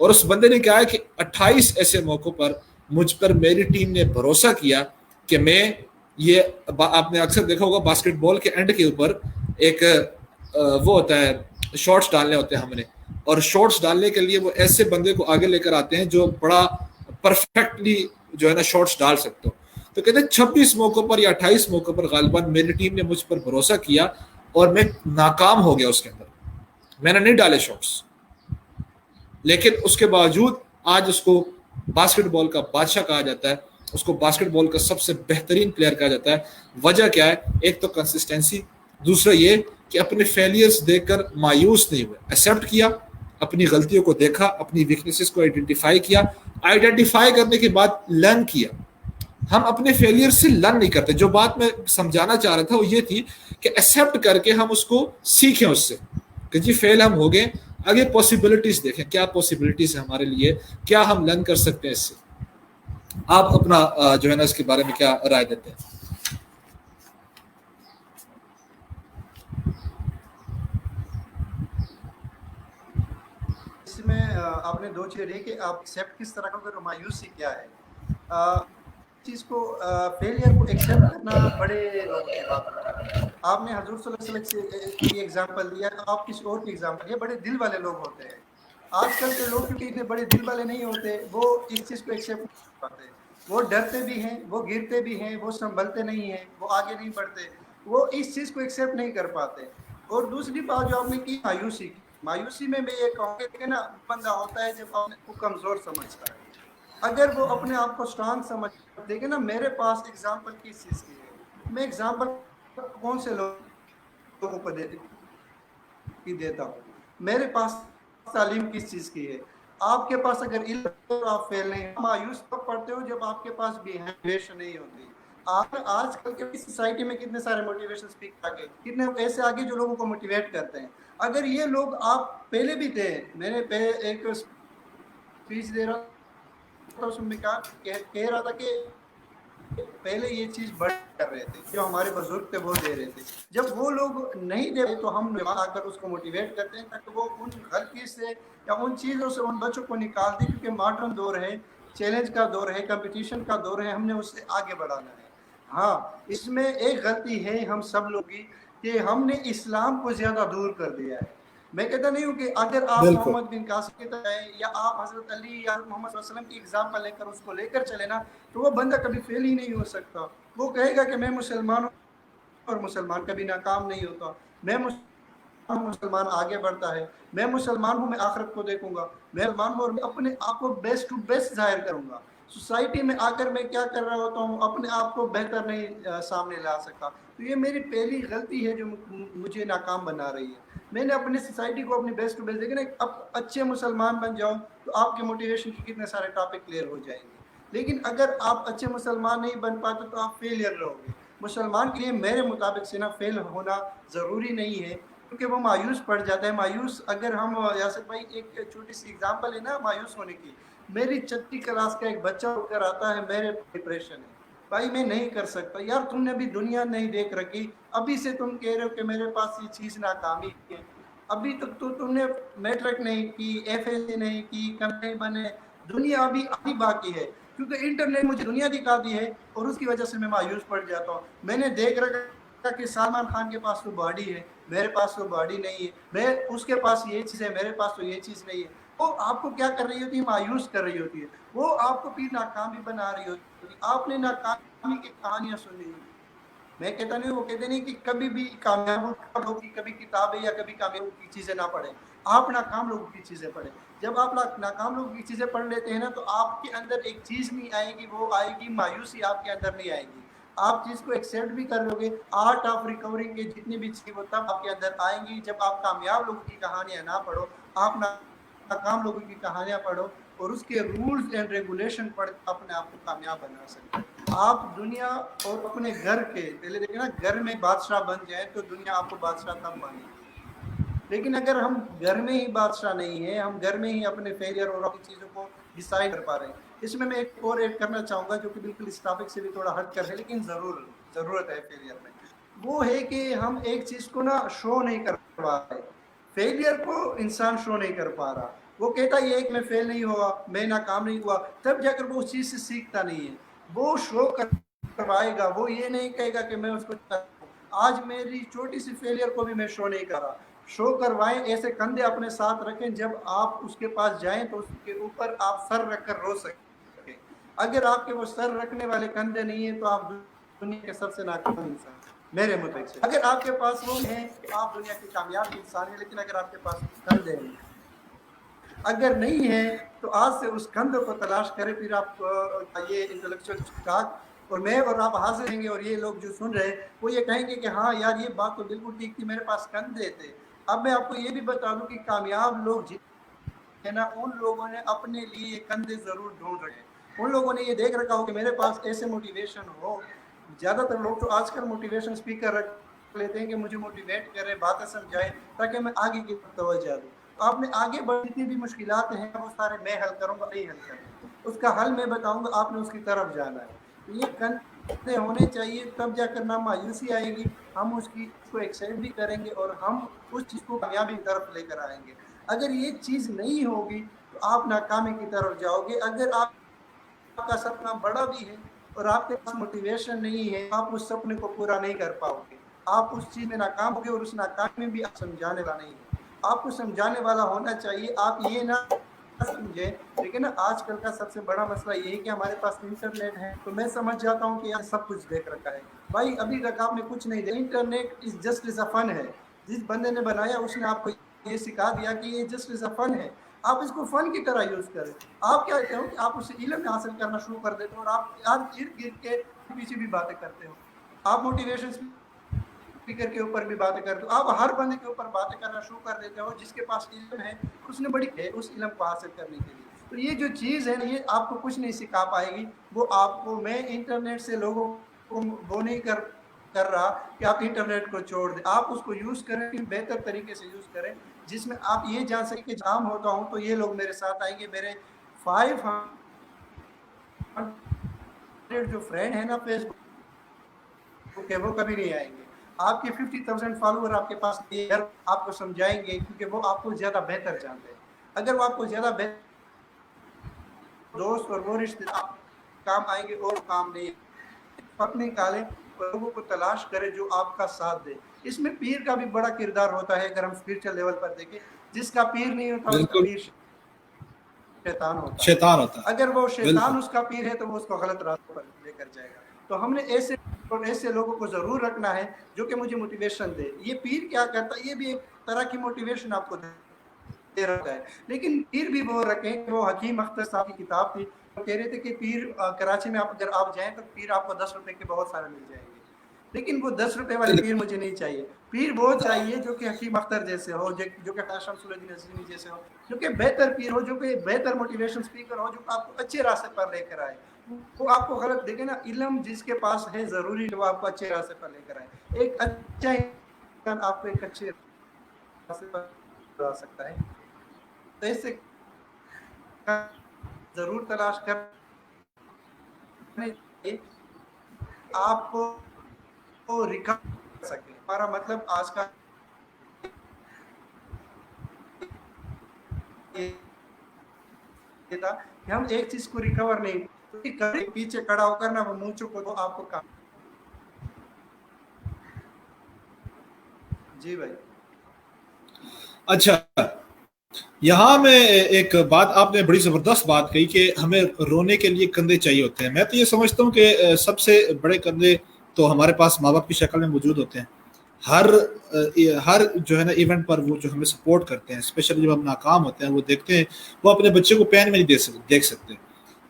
اور اس بندے نے کہا ہے کہ 28 ایسے موقعوں پر مجھ پر میری ٹیم نے بھروسہ کیا کہ میں یہ, آپ نے اکثر دیکھا ہوگا باسکٹ بال کے اینڈ کے اوپر ایک وہ ہوتا ہے شارٹس ڈالنے ہوتے ہیں ہم نے, اور شارٹس ڈالنے کے لیے وہ ایسے بندے کو آگے لے کر آتے ہیں جو بڑا پرفیکٹلی جو ہے نا شارٹس ڈال سکتے ہو. تو کہتے ہیں 26 موقعوں پر یا 28 موقعوں پر غالباً میری ٹیم نے مجھ پر بھروسہ کیا اور میں ناکام ہو گیا اس کے اندر, میں نے نہیں ڈالے شارٹس, لیکن اس کے باوجود آج اس کو باسکٹ بال کا بادشاہ کہا جاتا ہے, اس کو باسکٹ بال کا سب سے بہترین پلیئر کہا جاتا ہے. وجہ کیا ہے؟ ایک تو کنسسٹنسی, دوسرا یہ کہ اپنے فیلیئرز دیکھ کر مایوس نہیں ہوئے, ایکسیپٹ کیا, اپنی غلطیوں کو دیکھا, اپنی ویکنیسز کو آئیڈینٹیفائی کیا, آئیڈینٹیفائی کرنے کے بعد لرن کیا. ہم اپنے فیلیئر سے لرن نہیں کرتے. جو بات میں سمجھانا چاہ رہا تھا وہ یہ تھی کہ ایکسیپٹ کر کے ہم اس کو سیکھیں اس سے کہ جی فیل ہم ہو گئے, آگے پاسبلٹیز دیکھیں, کیا پاسبلٹیز ہیں ہمارے لیے, کیا ہم لرن کر سکتے ہیں اس سے. آپ اپنا جو ہے نا اس کے بارے میں کیا رائے دیتے ہیں؟ اس میں آپ نے دو چیزیں کہ آپ ایکسیپٹ کس طرح کرو گے, مایوسی کیا ہے. چیز کو فیلئر کو ایکسیپٹ کرنا بڑے لوگوں کی بات ہوتی ہے. آپ نے حضور صلی اللہ علیہ وسلم کی ایگزامپل دیا, آپ کسی اور کی ایگزامپل دیا. بڑے دل والے لوگ ہوتے ہیں. آج کل کے لوگ کیونکہ اتنے بڑے دل والے نہیں ہوتے, وہ اس چیز کو ایکسیپٹ نہیں کرتے. وہ ڈرتے بھی ہیں, وہ گرتے بھی ہیں, وہ سنبھلتے نہیں ہیں, وہ آگے نہیں بڑھتے, وہ اس چیز کو ایکسیپٹ نہیں کر پاتے. اور دوسری بات جو آپ نے کی مایوسی کی, مایوسی میں یہ کہوں گا کہ نا بندہ ہوتا ہے جب اپنے کو کمزور سمجھتا ہے. اگر وہ اپنے آپ کو اسٹرانگ سمجھ دیکھیں نا, میرے پاس ایگزامپل کس چیز کی ہے, میں ایگزامپل کون سے لوگوں کو دیتا ہوں. میرے پاس تعلیم کس چیز کی ہے. آپ کے پاس اگر علم ہے آپ فیل نہیں, مایوس تب پڑھتے ہو جب آپ کے پاس موٹیویشن نہیں ہوتی. آج کل کے سوسائٹی میں کتنے سارے موٹیویشن اسپیکر آگے, کتنے ایسے آگے جو لوگوں کو موٹیویٹ کرتے ہیں. اگر یہ لوگ آپ پہلے بھی تھے, میں نے پہلے ایک اسپیچ دے رہا تھا, اس میں کہہ رہا تھا کہ پہلے یہ چیز بڑھ کر رہے تھے, جو ہمارے بزرگ تھے وہ دے رہے تھے. جب وہ لوگ نہیں دے رہے تو ہم آ کر اس کو موٹیویٹ کرتے ہیں تاکہ وہ ان غلطی سے یا ان چیزوں سے ان بچوں کو نکال دیں, کیونکہ ماڈرن دور ہے, چیلنج کا دور ہے, کمپٹیشن کا دور ہے, ہم نے اس سے آگے بڑھانا ہے. ہاں, اس میں ایک غلطی ہے ہم سب لوگ کی کہ ہم نے اسلام کو زیادہ دور کر دیا ہے. میں کہتا نہیں ہوں کہ اگر آپ محمد بن قاسم کی طرح ہیں یا آپ حضرت علی یا محمد صلی اللہ علیہ وسلم کی ایگزامپل لے کر اس کو لے کر چلے نا, تو وہ بندہ کبھی فیل ہی نہیں ہو سکتا. وہ کہے گا کہ میں مسلمان ہوں, اور مسلمان کبھی ناکام نہیں ہوتا. میں مسلمان آگے بڑھتا ہے, میں مسلمان ہوں, میں آخرت کو دیکھوں گا, میں مسلمان ہوں اور میں اپنے آپ کو بیسٹ ٹو بیسٹ ظاہر کروں گا. سوسائٹی میں آ کر میں کیا کر رہا ہوتا ہوں, اپنے آپ کو بہتر نہیں سامنے لا سکتا. تو یہ میری پہلی غلطی ہے جو مجھے ناکام بنا رہی ہے. میں نے اپنی سوسائٹی کو اپنی بیسٹ ٹو بیسٹ دیکھنا, اب اچھے مسلمان بن جاؤ تو آپ کے موٹیویشن کے کتنے سارے ٹاپک کلیئر ہو جائیں گے. لیکن اگر آپ اچھے مسلمان نہیں بن پاتے تو آپ فیلئر رہو گے. مسلمان کے لیے میرے مطابق سے نا فیل ہونا ضروری نہیں ہے, کیونکہ وہ مایوس پڑ جاتا ہے. مایوس اگر ہم یاسر بھائی ایک چھوٹی سی ایگزامپل ہے نا مایوس ہونے کی, میری 6ٹھی کلاس کا ایک بچہ ہو کر آتا ہے, میرے ڈپریشن ہے بھائی, میں نہیں کر سکتا. یار تم نے ابھی دنیا نہیں دیکھ رکھی, ابھی سے تم کہہ رہے ہو کہ میرے پاس یہ چیز ناکامی ہے. ابھی تک تو تم نے میٹرک نہیں کی, ایف ایل نہیں کی, نہیں بنے, دنیا ابھی باقی ہے. کیونکہ انٹرنیٹ مجھے دنیا دکھا دی ہے اور اس کی وجہ سے میں مایوس پڑ جاتا ہوں. میں نے دیکھ رکھا کہ سلمان خان کے پاس تو باڈی ہے, میرے پاس تو باڈی نہیں ہے, میں اس کے پاس یہ چیز ہے, میرے پاس تو یہ چیز نہیں ہے. وہ آپ کو کیا کر رہی ہوتی ہے, مایوس کر رہی ہوتی ہے. وہ آپ کو پھر ناکامی بنا رہی ہوتی ہے. آپ نے ناکامی کی کہانیاں سنی, میں کہتا نہیں, وہ کہتے نہیں کہ کبھی بھی کامیاب لوگوں کی کبھی کتابیں یا کبھی کامیاب کی چیزیں نہ پڑھیں, آپ ناکام لوگوں کی چیزیں پڑھیں. جب آپ ناکام لوگوں کی چیزیں پڑھ لیتے ہیں نا, تو آپ کے اندر ایک چیز نہیں آئے گی, وہ آئے گی مایوسی, آپ کے اندر نہیں آئے گی. آپ چیز کو ایکسیپٹ بھی کر لو گے. آرٹ آف ریکورنگ کے جتنی بھی چیزیں وہ تب آپ کے اندر آئیں گی جب آپ کامیاب لوگوں کی کہانیاں نہ پڑھو, آپ ناکام لوگوں کی کہانیاں پڑھو اور اس کے رولز اینڈ ریگولیشن پڑھ اپنے آپ کو کامیاب بنا سکتے ہیں. آپ دنیا اور اپنے گھر کے پہلے دیکھیں نا, گھر میں بادشاہ بن جائیں تو دنیا آپ کو بادشاہ تب مانے گی. لیکن اگر ہم گھر میں ہی بادشاہ نہیں ہیں, ہم گھر میں ہی اپنے فیلئر اور اپنی چیزوں کو ڈیسائیڈ کر پا رہے ہیں. اس میں ایک اور ایڈ کرنا چاہوں گا جو کہ بالکل اس ٹاپک سے بھی تھوڑا ہٹ کر ہے, لیکن ضرورت ہے فیلئر میں. وہ ہے کہ ہم ایک چیز کو نا شو نہیں کر پا رہے. فیلئر کو انسان شو نہیں کر پا رہا. وہ کہتا ہے یہ میں فیل نہیں ہوا, میں ناکام نہیں ہوا, تب جا کر وہ اس چیز سے سیکھتا نہیں ہے. وہ شو کروائے گا, وہ یہ نہیں کہے گا کہ میں اس کو آج میری چھوٹی سی فیلئر کو بھی میں شو نہیں کر رہا. شو کروائیں, ایسے کندھے اپنے ساتھ رکھیں جب آپ اس کے پاس جائیں تو اس کے اوپر آپ سر رکھ کر رو سکیں. اگر آپ کے وہ سر رکھنے والے کندھے نہیں ہیں تو آپ دنیا کے سب سے ناکام انسان میرے مطابق. اگر آپ کے پاس وہ ہیں تو آپ دنیا کے کامیاب انسان ہیں, لیکن اگر آپ کے پاس کندھے ہیں, اگر نہیں ہے تو آج سے اس کندھے کو تلاش کریں. پھر آپ یہ انٹلیکچوئل ٹاک اور میں اور آپ حاضر رہیں گے, اور یہ لوگ جو سن رہے ہیں وہ یہ کہیں گے کہ ہاں یار یہ بات تو بالکل ٹھیک تھی, میرے پاس کندھے تھے. اب میں آپ کو یہ بھی بتا دوں کہ کامیاب لوگ ہے نا, ان لوگوں نے اپنے لیے کندھے ضرور ڈھونڈ رکھے. ان لوگوں نے یہ دیکھ رکھا ہو کہ میرے پاس ایسے موٹیویشن ہو. زیادہ تر لوگ تو آج کل موٹیویشن اسپیکر رکھ لیتے ہیں کہ مجھے موٹیویٹ کرے, باتیں سمجھائے تاکہ میں آگے کی توجہ دوں. تو آپ نے آگے بڑھ جتنی بھی مشکلات ہیں وہ سارے میں حل کروں گا, نہیں حل کروں, اس کا حل میں بتاؤں گا, آپ نے اس کی طرف جانا ہے. تو یہ کندھے ہونے چاہیے, تب جا کر نہ مایوسی آئے گی, ہم اس کو ایکسیپٹ بھی کریں گے اور ہم اس چیز کو کامیابی کی طرف لے کر آئیں گے. اگر یہ چیز نہیں ہوگی تو آپ ناکامی کی طرف جاؤ گے. اگر آپ کا سپنا بڑا بھی ہے اور آپ کے پاس موٹیویشن نہیں ہے, آپ اس سپنے کو پورا نہیں کر پاؤ گے. آپ اس چیز میں ناکام ہوگے, اور اس ناکامی میں بھی آپ سمجھانے والا نہیں ہے. آپ کو سمجھانے والا ہونا چاہیے. آپ یہ نہ سمجھیں, لیکن آج کل کا سب سے بڑا مسئلہ یہ ہے کہ ہمارے پاس انٹرنیٹ ہے, تو میں سمجھ جاتا ہوں کہ یار سب کچھ دیکھ رکھا ہے. بھائی ابھی تک آپ نے کچھ نہیں دیکھا. انٹرنیٹ از جسٹ از اے فن ہے. جس بندے نے بنایا اس نے آپ کو یہ سکھا دیا کہ یہ جسٹ از اے فن ہے, آپ اس کو فن کی طرح یوز کریں. آپ کیا کہتے ہو کہ آپ اسے علم حاصل کرنا شروع کر دیتے ہو, اور آپ ارد گرد کے پیچھے بھی باتیں کرتے ہو. آپ موٹیویشن اسپیکر کے اوپر بھی باتیں کرتے ہو, آپ ہر بندے کے اوپر باتیں کرنا شروع کر دیتے ہو جس کے پاس علم ہے, اس نے بڑی ہے اس علم کو حاصل کرنے کے لیے. تو یہ جو چیز ہے یہ آپ کو کچھ نہیں سکھا پائے گی. وہ آپ کو, میں انٹرنیٹ سے لوگوں کو وہ نہیں کر رہا کہ آپ انٹرنیٹ کو چھوڑ دیں. آپ اس کو یوز کریں, بہتر طریقے سے یوز کریں, جس میں آپ یہ جان سکیں کہ جام ہوتا ہوں تو یہ لوگ میرے ساتھ آئیں گے. میرے 500 جو فرینڈ ہیں نا فیس بک کے, وہ کبھی نہیں آئیں گے. آپ کے 50,000 فالوور آپ کے پاس آپ کو سمجھائیں گے, کیونکہ وہ آپ کو زیادہ بہتر جانتے ہیں. اگر وہ آپ کو زیادہ بہتر دوست اور وہ رشتے دار کام آئیں گے اور کام نہیں. فرق نکالیں, لوگوں کو تلاش کرے جو آپ کا ساتھ دے. اس میں پیر کا بھی بڑا کردار ہوتا ہے. اگر ہم اسپرچل لیول پر دیکھیں, جس کا پیر نہیں ہوتا اس کا پیر شیطان ہوتا ہے. اگر وہ شیطان اس کا پیر ہے تو وہ اس کو غلط راستے پر لے کر جائے گا. تو ہم نے ایسے لوگوں کو ضرور رکھنا ہے جو کہ مجھے موٹیویشن دے. یہ پیر کیا کرتا ہے, یہ بھی ایک طرح کی موٹیویشن آپ کو دے رہا ہے. لیکن پیر بھی وہ رکھیں, وہ حکیم اختر صاحب کی کتاب تھی, وہ کہہ رہے تھے کہ پیر کراچی میں اگر آپ جائیں تو پیر آپ کو 10 روپے کے بہت سارے مل جائیں گے. لیکن وہ 10 روپے والے پیر مجھے نہیں چاہیے. پیر وہ چاہیے جو کہ حکیم اختر جیسے ہو, جو کہ شمس الدین عظیمی جیسے ہو, جو کہ بہتر پیر ہو, جو کہ بہتر موٹیویشن اسپیکر ہو, جو آپ کو اچھے راستے پر لے کر آئے. وہ آپ کو غلط دیکھیں نا, علم جس کے پاس ہے ضروری وہ آپ کو اچھے راستے پر لے کر آئے. ایک اچھا انسان آپ کو ایک اچھے راستے پر لا سکتا ہے. تو اس سے ضرور تلاش کر آپ کو ریکور کر سکیں. ہمارا مطلب آج کا یہ تھا کہ ہم ایک چیز کو ریکور نہیں, پیچھے کھڑا ہو کر نا وہ منہ چکو تو آپ کو کام. جی بھائی. اچھا, یہاں میں ایک بات, آپ نے بڑی زبردست بات کہی کہ ہمیں رونے کے لیے کندھے چاہیے ہوتے ہیں. میں تو یہ سمجھتا ہوں کہ سب سے بڑے کندھے تو ہمارے پاس ماں باپ کی شکل میں موجود ہوتے ہیں. ہر جو ہے نا ایونٹ پر وہ جو ہمیں سپورٹ کرتے ہیں, اسپیشلی جب ہم ناکام ہوتے ہیں, وہ دیکھتے ہیں, وہ اپنے بچے کو پین میں نہیں دیکھ سکتے.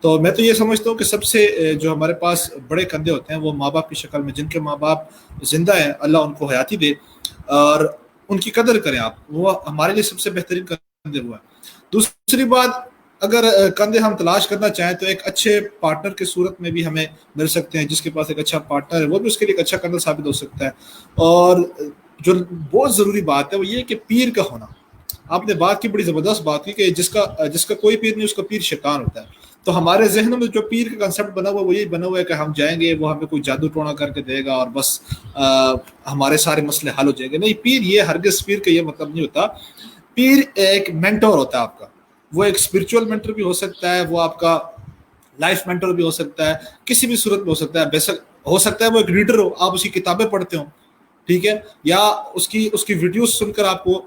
تو میں تو یہ سمجھتا ہوں کہ سب سے جو ہمارے پاس بڑے کندھے ہوتے ہیں وہ ماں باپ کی شکل میں, جن کے ماں باپ زندہ ہیں, اللہ ان کو حیاتی دے اور ان کی قدر کریں آپ. وہ ہمارے لیے سب سے بہترین کندھے ہوا ہے. دوسری بات, اگر کندھے ہم تلاش کرنا چاہیں تو ایک اچھے پارٹنر کی صورت میں بھی ہمیں مل سکتے ہیں. جس کے پاس ایک اچھا پارٹنر ہے وہ بھی اس کے لیے ایک اچھا کندھا ثابت ہو سکتا ہے. اور جو بہت ضروری بات ہے وہ یہ کہ پیر کا ہونا. آپ نے بات کی, بڑی زبردست بات کی کہ جس کا کوئی پیر نہیں اس کا پیر شیطان ہوتا ہے. تو ہمارے ذہنوں میں جو پیر کا کنسیپٹ بنا ہوا وہ یہی بنا ہوا ہے کہ ہم جائیں گے, وہ ہمیں کوئی جادو ٹونا کر کے دے گا اور بس ہمارے سارے مسئلے حل ہو جائیں گے. نہیں, پیر یہ ہرگز پیر کا یہ مطلب نہیں ہوتا. پیر ایک مینٹور ہوتا ہے آپ کا. وہ ایک اسپرچول مینٹر بھی ہو سکتا ہے, وہ آپ کا لائف مینٹر بھی ہو سکتا ہے, کسی بھی صورت میں ہو سکتا ہے. بیسک ہو سکتا ہے وہ ایک ریڈر ہو, آپ اس کی کتابیں پڑھتے ہو, ٹھیک ہے, یا اس کی ویڈیوز سن کر آپ کو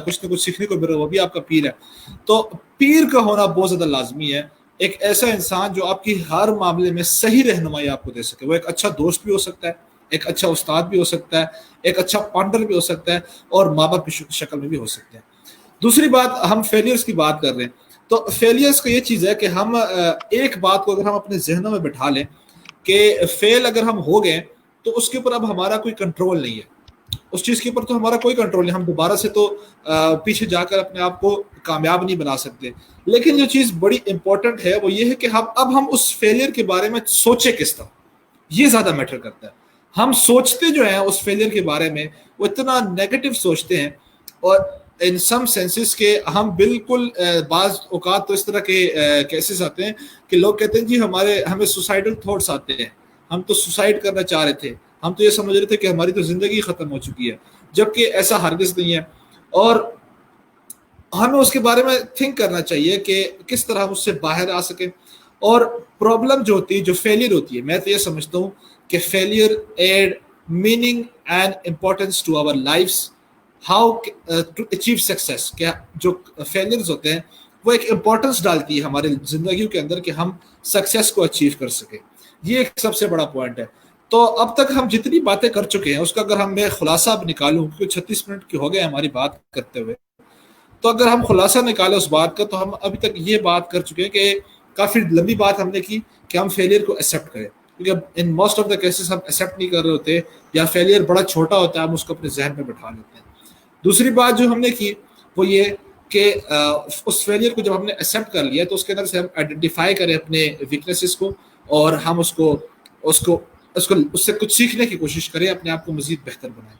کچھ نہ کچھ سیکھنے کو مل رہا ہے, وہ بھی آپ کا پیر ہے. تو پیر کا ہونا بہت زیادہ لازمی ہے, ایک ایسا انسان جو آپ کی ہر معاملے میں صحیح رہنمائی آپ کو دے سکے. وہ ایک اچھا دوست بھی ہو سکتا ہے, ایک اچھا استاد بھی ہو سکتا ہے, ایک اچھا پارٹنر بھی ہو سکتا ہے, اور ماں باپ کی شکل میں بھی ہو سکتے ہیں. دوسری بات, ہم فیلیئرز کی بات کر رہے ہیں, تو فیلیئرز کا یہ چیز ہے کہ ہم ایک بات کو اگر ہم اپنے ذہنوں میں بٹھا لیں کہ فیل اگر ہم ہو گئے تو اس کے اوپر اب ہمارا کوئی کنٹرول نہیں ہے, اس چیز کے اوپر تو ہمارا کوئی کنٹرول نہیں, ہم دوبارہ سے تو پیچھے جا کر اپنے آپ کو کامیاب نہیں بنا سکتے. لیکن جو چیز بڑی امپورٹنٹ ہے وہ یہ ہے کہ ہم اس فیلئر کے بارے میں سوچے کس طرح, یہ زیادہ میٹر کرتا ہے. ہم سوچتے جو ہیں اس فیلئر کے بارے میں وہ اتنا نیگیٹو سوچتے ہیں, اور ان سم سینسز کے ہم بالکل بعض اوقات تو اس طرح کے کیسز آتے ہیں کہ لوگ کہتے ہیں جی ہمیں سوسائڈل تھاٹس آتے ہیں, ہم تو سوسائڈ کرنا چاہ رہے تھے, ہم تو یہ سمجھ رہے تھے کہ ہماری تو زندگی ختم ہو چکی ہے, جبکہ ایسا ہرگز نہیں ہے. اور ہمیں اس کے بارے میں تھنک کرنا چاہیے کہ کس طرح ہم اس سے باہر آ سکیں. اور پرابلم جو ہوتی ہے, جو فیلئر ہوتی ہے, میں تو یہ سمجھتا ہوں کہ failure add meaning and importance to our lives, how to achieve success. کیا جو فیلئرز ہوتے ہیں وہ ایک امپورٹنس ڈالتی ہے ہمارے زندگیوں کے اندر کہ ہم سکسیس کو اچیو کر سکیں. یہ ایک سب سے بڑا پوائنٹ ہے. تو اب تک ہم جتنی باتیں کر چکے ہیں اس کا اگر میں خلاصہ اب نکالوں, کیونکہ 36 منٹ کی ہو گئے ہماری بات کرتے ہوئے, تو اگر ہم خلاصہ نکالیں اس بات کا تو ہم ابھی تک یہ بات کر چکے ہیں کہ کافی لمبی بات ہم نے کی کہ ہم فیلئر کو ایکسیپٹ کریں, کیونکہ in most of the cases ہم ایکسیپٹ نہیں کر رہے ہوتے, یا فیلئر بڑا چھوٹا ہوتا ہے, ہم اس کو اپنے ذہن میں بٹھا لیتے ہیں. دوسری بات جو ہم نے کی وہ یہ کہ اس فیلئر کو جب ہم نے ایکسیپٹ کر لیا تو اس کے اندر سے ہم آئیڈینٹیفائی کریں اپنے ویکنیسز کو, اور ہم اس سے کچھ سیکھنے کی کوشش کریں, اپنے آپ کو مزید بہتر بنائیں.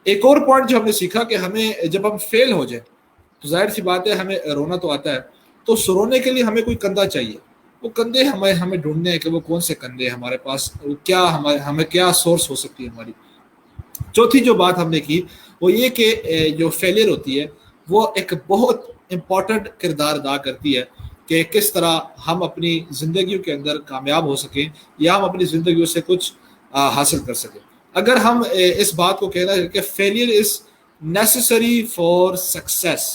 ایک اور پوائنٹ جو ہم نے سیکھا کہ ہمیں جب ہم فیل ہو جائیں تو ظاہر سی بات ہے ہمیں رونا تو آتا ہے, تو رونے کے لیے ہمیں کوئی کندھا چاہیے. وہ کندھے ہمیں ڈھونڈنے ہیں کہ وہ کون سے کندھے ہمارے پاس, کیا ہمیں کیا سورس ہو سکتی ہے ہماری. چوتھی جو بات ہم نے کی وہ یہ کہ جو فیلئر ہوتی ہے وہ ایک بہت امپورٹنٹ کردار ادا کرتی ہے کہ کس طرح ہم اپنی زندگیوں کے اندر کامیاب ہو سکیں, یا ہم اپنی زندگیوں سے کچھ حاصل کر سکیں. اگر ہم اس بات کو کہنا ہے کہ failure is necessary for success,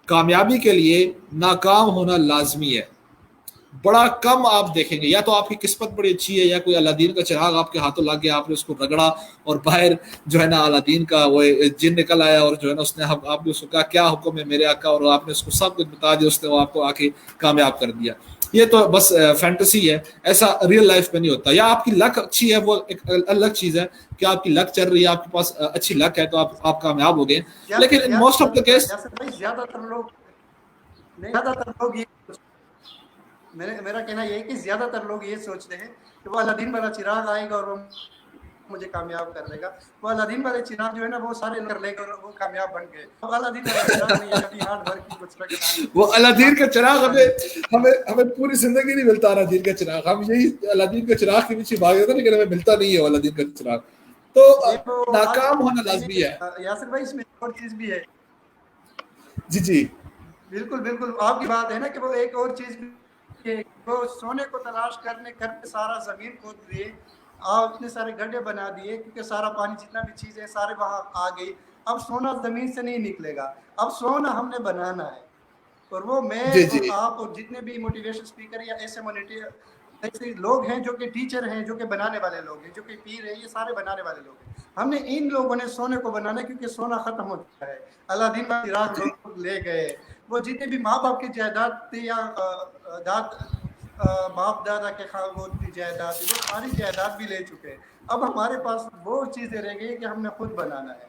کامیابی کے لیے ناکام ہونا لازمی ہے. بڑا کم آپ دیکھیں گے, یا تو آپ کی قسمت بڑی اچھی ہے, یا کوئی الادین کا چراغ آپ کے ہاتھوں لگ گیا, آپ نے اس کو رگڑا اور باہر جو ہے نا الادین کا وہ جن نکل آیا, اور جو ہے نا اس نے آپ نے اس کو کہا کیا حکم ہے میرے آقا, اور آپ نے اس کو سب کچھ بتا دیا, اس نے وہ آپ کو آ کے کامیاب کر دیا. یہ تو بس فینٹیسی ہے, ایسا ریئل لائف میں نہیں ہوتا. یا آپ کی لک اچھی ہے, وہ ایک الگ چیز ہے کہ آپ کی لک چل رہی ہے, آپ کے پاس اچھی لک ہے تو آپ کامیاب ہو گئے. لیکن موسٹ آف دا کیس زیادہ تر لوگ میرا کہنا یہ ہے کہ زیادہ تر لوگ یہ سوچتے ہیں کہ وہ الادین والا چراغ آئے گا اور وہ مجھے کامیاب کر دے گا. وہ الادین والے چراغ جو ہے نا وہ سارے کر لے گا اور وہ کامیاب بن گئے. وہ الادین والا چراغ نہیں ہے, ابھی ہارڈ ورک کی کچھ رکھنا. وہ الادین کا چراغ ہمیں پوری زندگی نہیں ملتا. الادین کا چراغ ہم یہی الادین کا چراغ کے پیچھے بھاگ جاتے ہیں, لیکن ہمیں ملتا نہیں ہے وہ الادین کا چراغ. تو ناکام ہونا لازمی ہے. یاسر بھائی اس میں اور چیز بھی ہے. جی بالکل آپ کی بات ہے نا کہ وہ ایک اور چیز بھی, وہ سونے کو تلاش کرنے سارا زمین کھود دیے, آپ اتنے سارے گڈھے بنا دیے کیونکہ سارا پانی جتنا بھی چیزیں سارے وہاں آ گئی. اب سونا زمین سے نہیں نکلے گا, اب سونا ہم نے بنانا ہے. اور وہ میں اور آپ اور جتنے بھی موٹیویشن اسپیکر یا ایسے لوگ ہیں جو کہ ٹیچر ہیں, جو کہ بنانے والے لوگ ہیں, جو کہ پیر ہیں, یہ سارے بنانے والے لوگ ہیں. ہم نے ان لوگوں نے سونے کو بنانا ہے کیونکہ سونا ختم ہو چکا ہے. الادین کا چراغ لوگ لے گئے. وہ جتنے بھی ماں باپ کی جائیداد تھی یا باپ دادا کے وہ جائیداد تھی, وہ ساری جائیداد بھی لے چکے ہیں. اب ہمارے پاس وہ چیزیں رہ گئی کہ ہم نے خود بنانا ہے.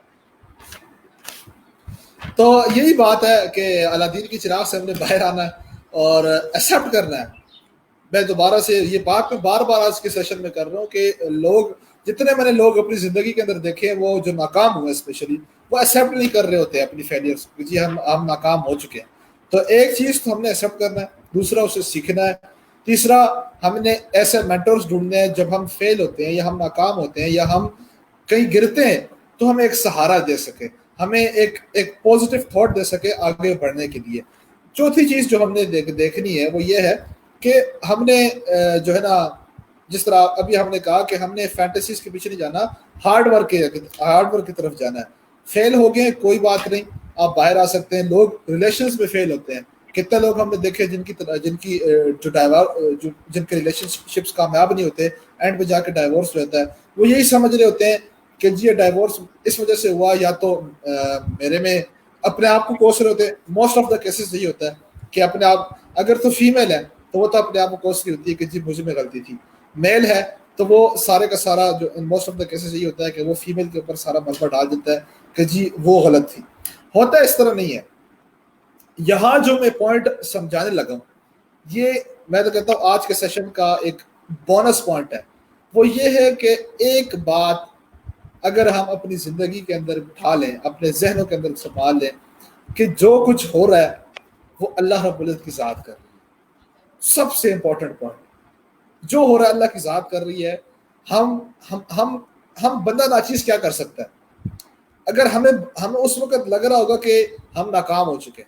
تو یہی بات ہے کہ الادین کی چراغ سے ہم نے باہر آنا ہے اور ایکسیپٹ کرنا ہے. میں دوبارہ سے یہ بات میں بار بار آج کے سیشن میں کر رہا ہوں کہ جتنے میں نے لوگ اپنی زندگی کے اندر دیکھے, وہ جو ناکام ہوئے اسپیشلی, وہ ایکسیپٹ نہیں کر رہے ہوتے اپنی فیلئرس. جی ہم ناکام ہو چکے ہیں. تو ایک چیز تو ہم نے ایکسیپٹ کرنا ہے, دوسرا اسے سیکھنا ہے, تیسرا ہم نے ایسے مینٹرز ڈھونڈنے ہیں جب ہم فیل ہوتے ہیں یا ہم ناکام ہوتے ہیں یا ہم کہیں گرتے ہیں تو ہمیں ایک سہارا دے سکے, ہمیں ایک پازیٹیو تھاٹ دے سکے آگے بڑھنے کے لیے. چوتھی چیز جو ہم نے دیکھنی ہے وہ یہ ہے کہ ہم نے جو ہے نا جس طرح ابھی ہم نے کہا کہ ہم نے فینٹیسیز کے پیچھے نہیں جانا, ہارڈ ورک کی طرف جانا ہے. فیل ہو گئے کوئی بات نہیں, آپ باہر آ سکتے ہیں. لوگ ریلیشنز میں فیل ہوتے ہیں, کتنے لوگ ہم نے دیکھے جن کی جن کے ریلیشن شپس کامیاب نہیں ہوتے, اینڈ پہ جا کے ڈائیورس رہتا ہے. وہ یہی سمجھ رہے ہوتے ہیں کہ جی یہ ڈائیورس اس وجہ سے ہوا, یا تو میرے میں اپنے آپ کو کوس رہے ہوتے ہیں. موسٹ آف دا کیسز یہی ہوتا ہے کہ اپنے آپ, اگر تو فیمیل ہے تو وہ تو اپنے آپ کو کوس رہی ہوتی ہے کہ جی مجھے میں غلطی تھی. میل ہے تو وہ سارے کا سارا جو موسٹ آف دا کیسز یہی ہوتا ہے کہ وہ فیمیل کے اوپر سارا ملبہ ڈال دیتا ہے کہ جی وہ غلط تھی. ہوتا ہے اس طرح نہیں ہے. یہاں جو میں پوائنٹ سمجھانے لگا ہوں, یہ میں تو کہتا ہوں آج کے سیشن کا ایک بونس پوائنٹ ہے. وہ یہ ہے کہ ایک بات اگر ہم اپنی زندگی کے اندر اٹھا لیں, اپنے ذہنوں کے اندر سنبھال لیں کہ جو کچھ ہو رہا ہے وہ اللہ رب العزت کی ذات کر رہی ہے. سب سے امپورٹنٹ پوائنٹ, جو ہو رہا ہے اللہ کی ذات کر رہی ہے. ہم بندہ ناچیز کیا کر سکتا ہے؟ اگر ہمیں اس وقت لگ رہا ہوگا کہ ہم ناکام ہو چکے,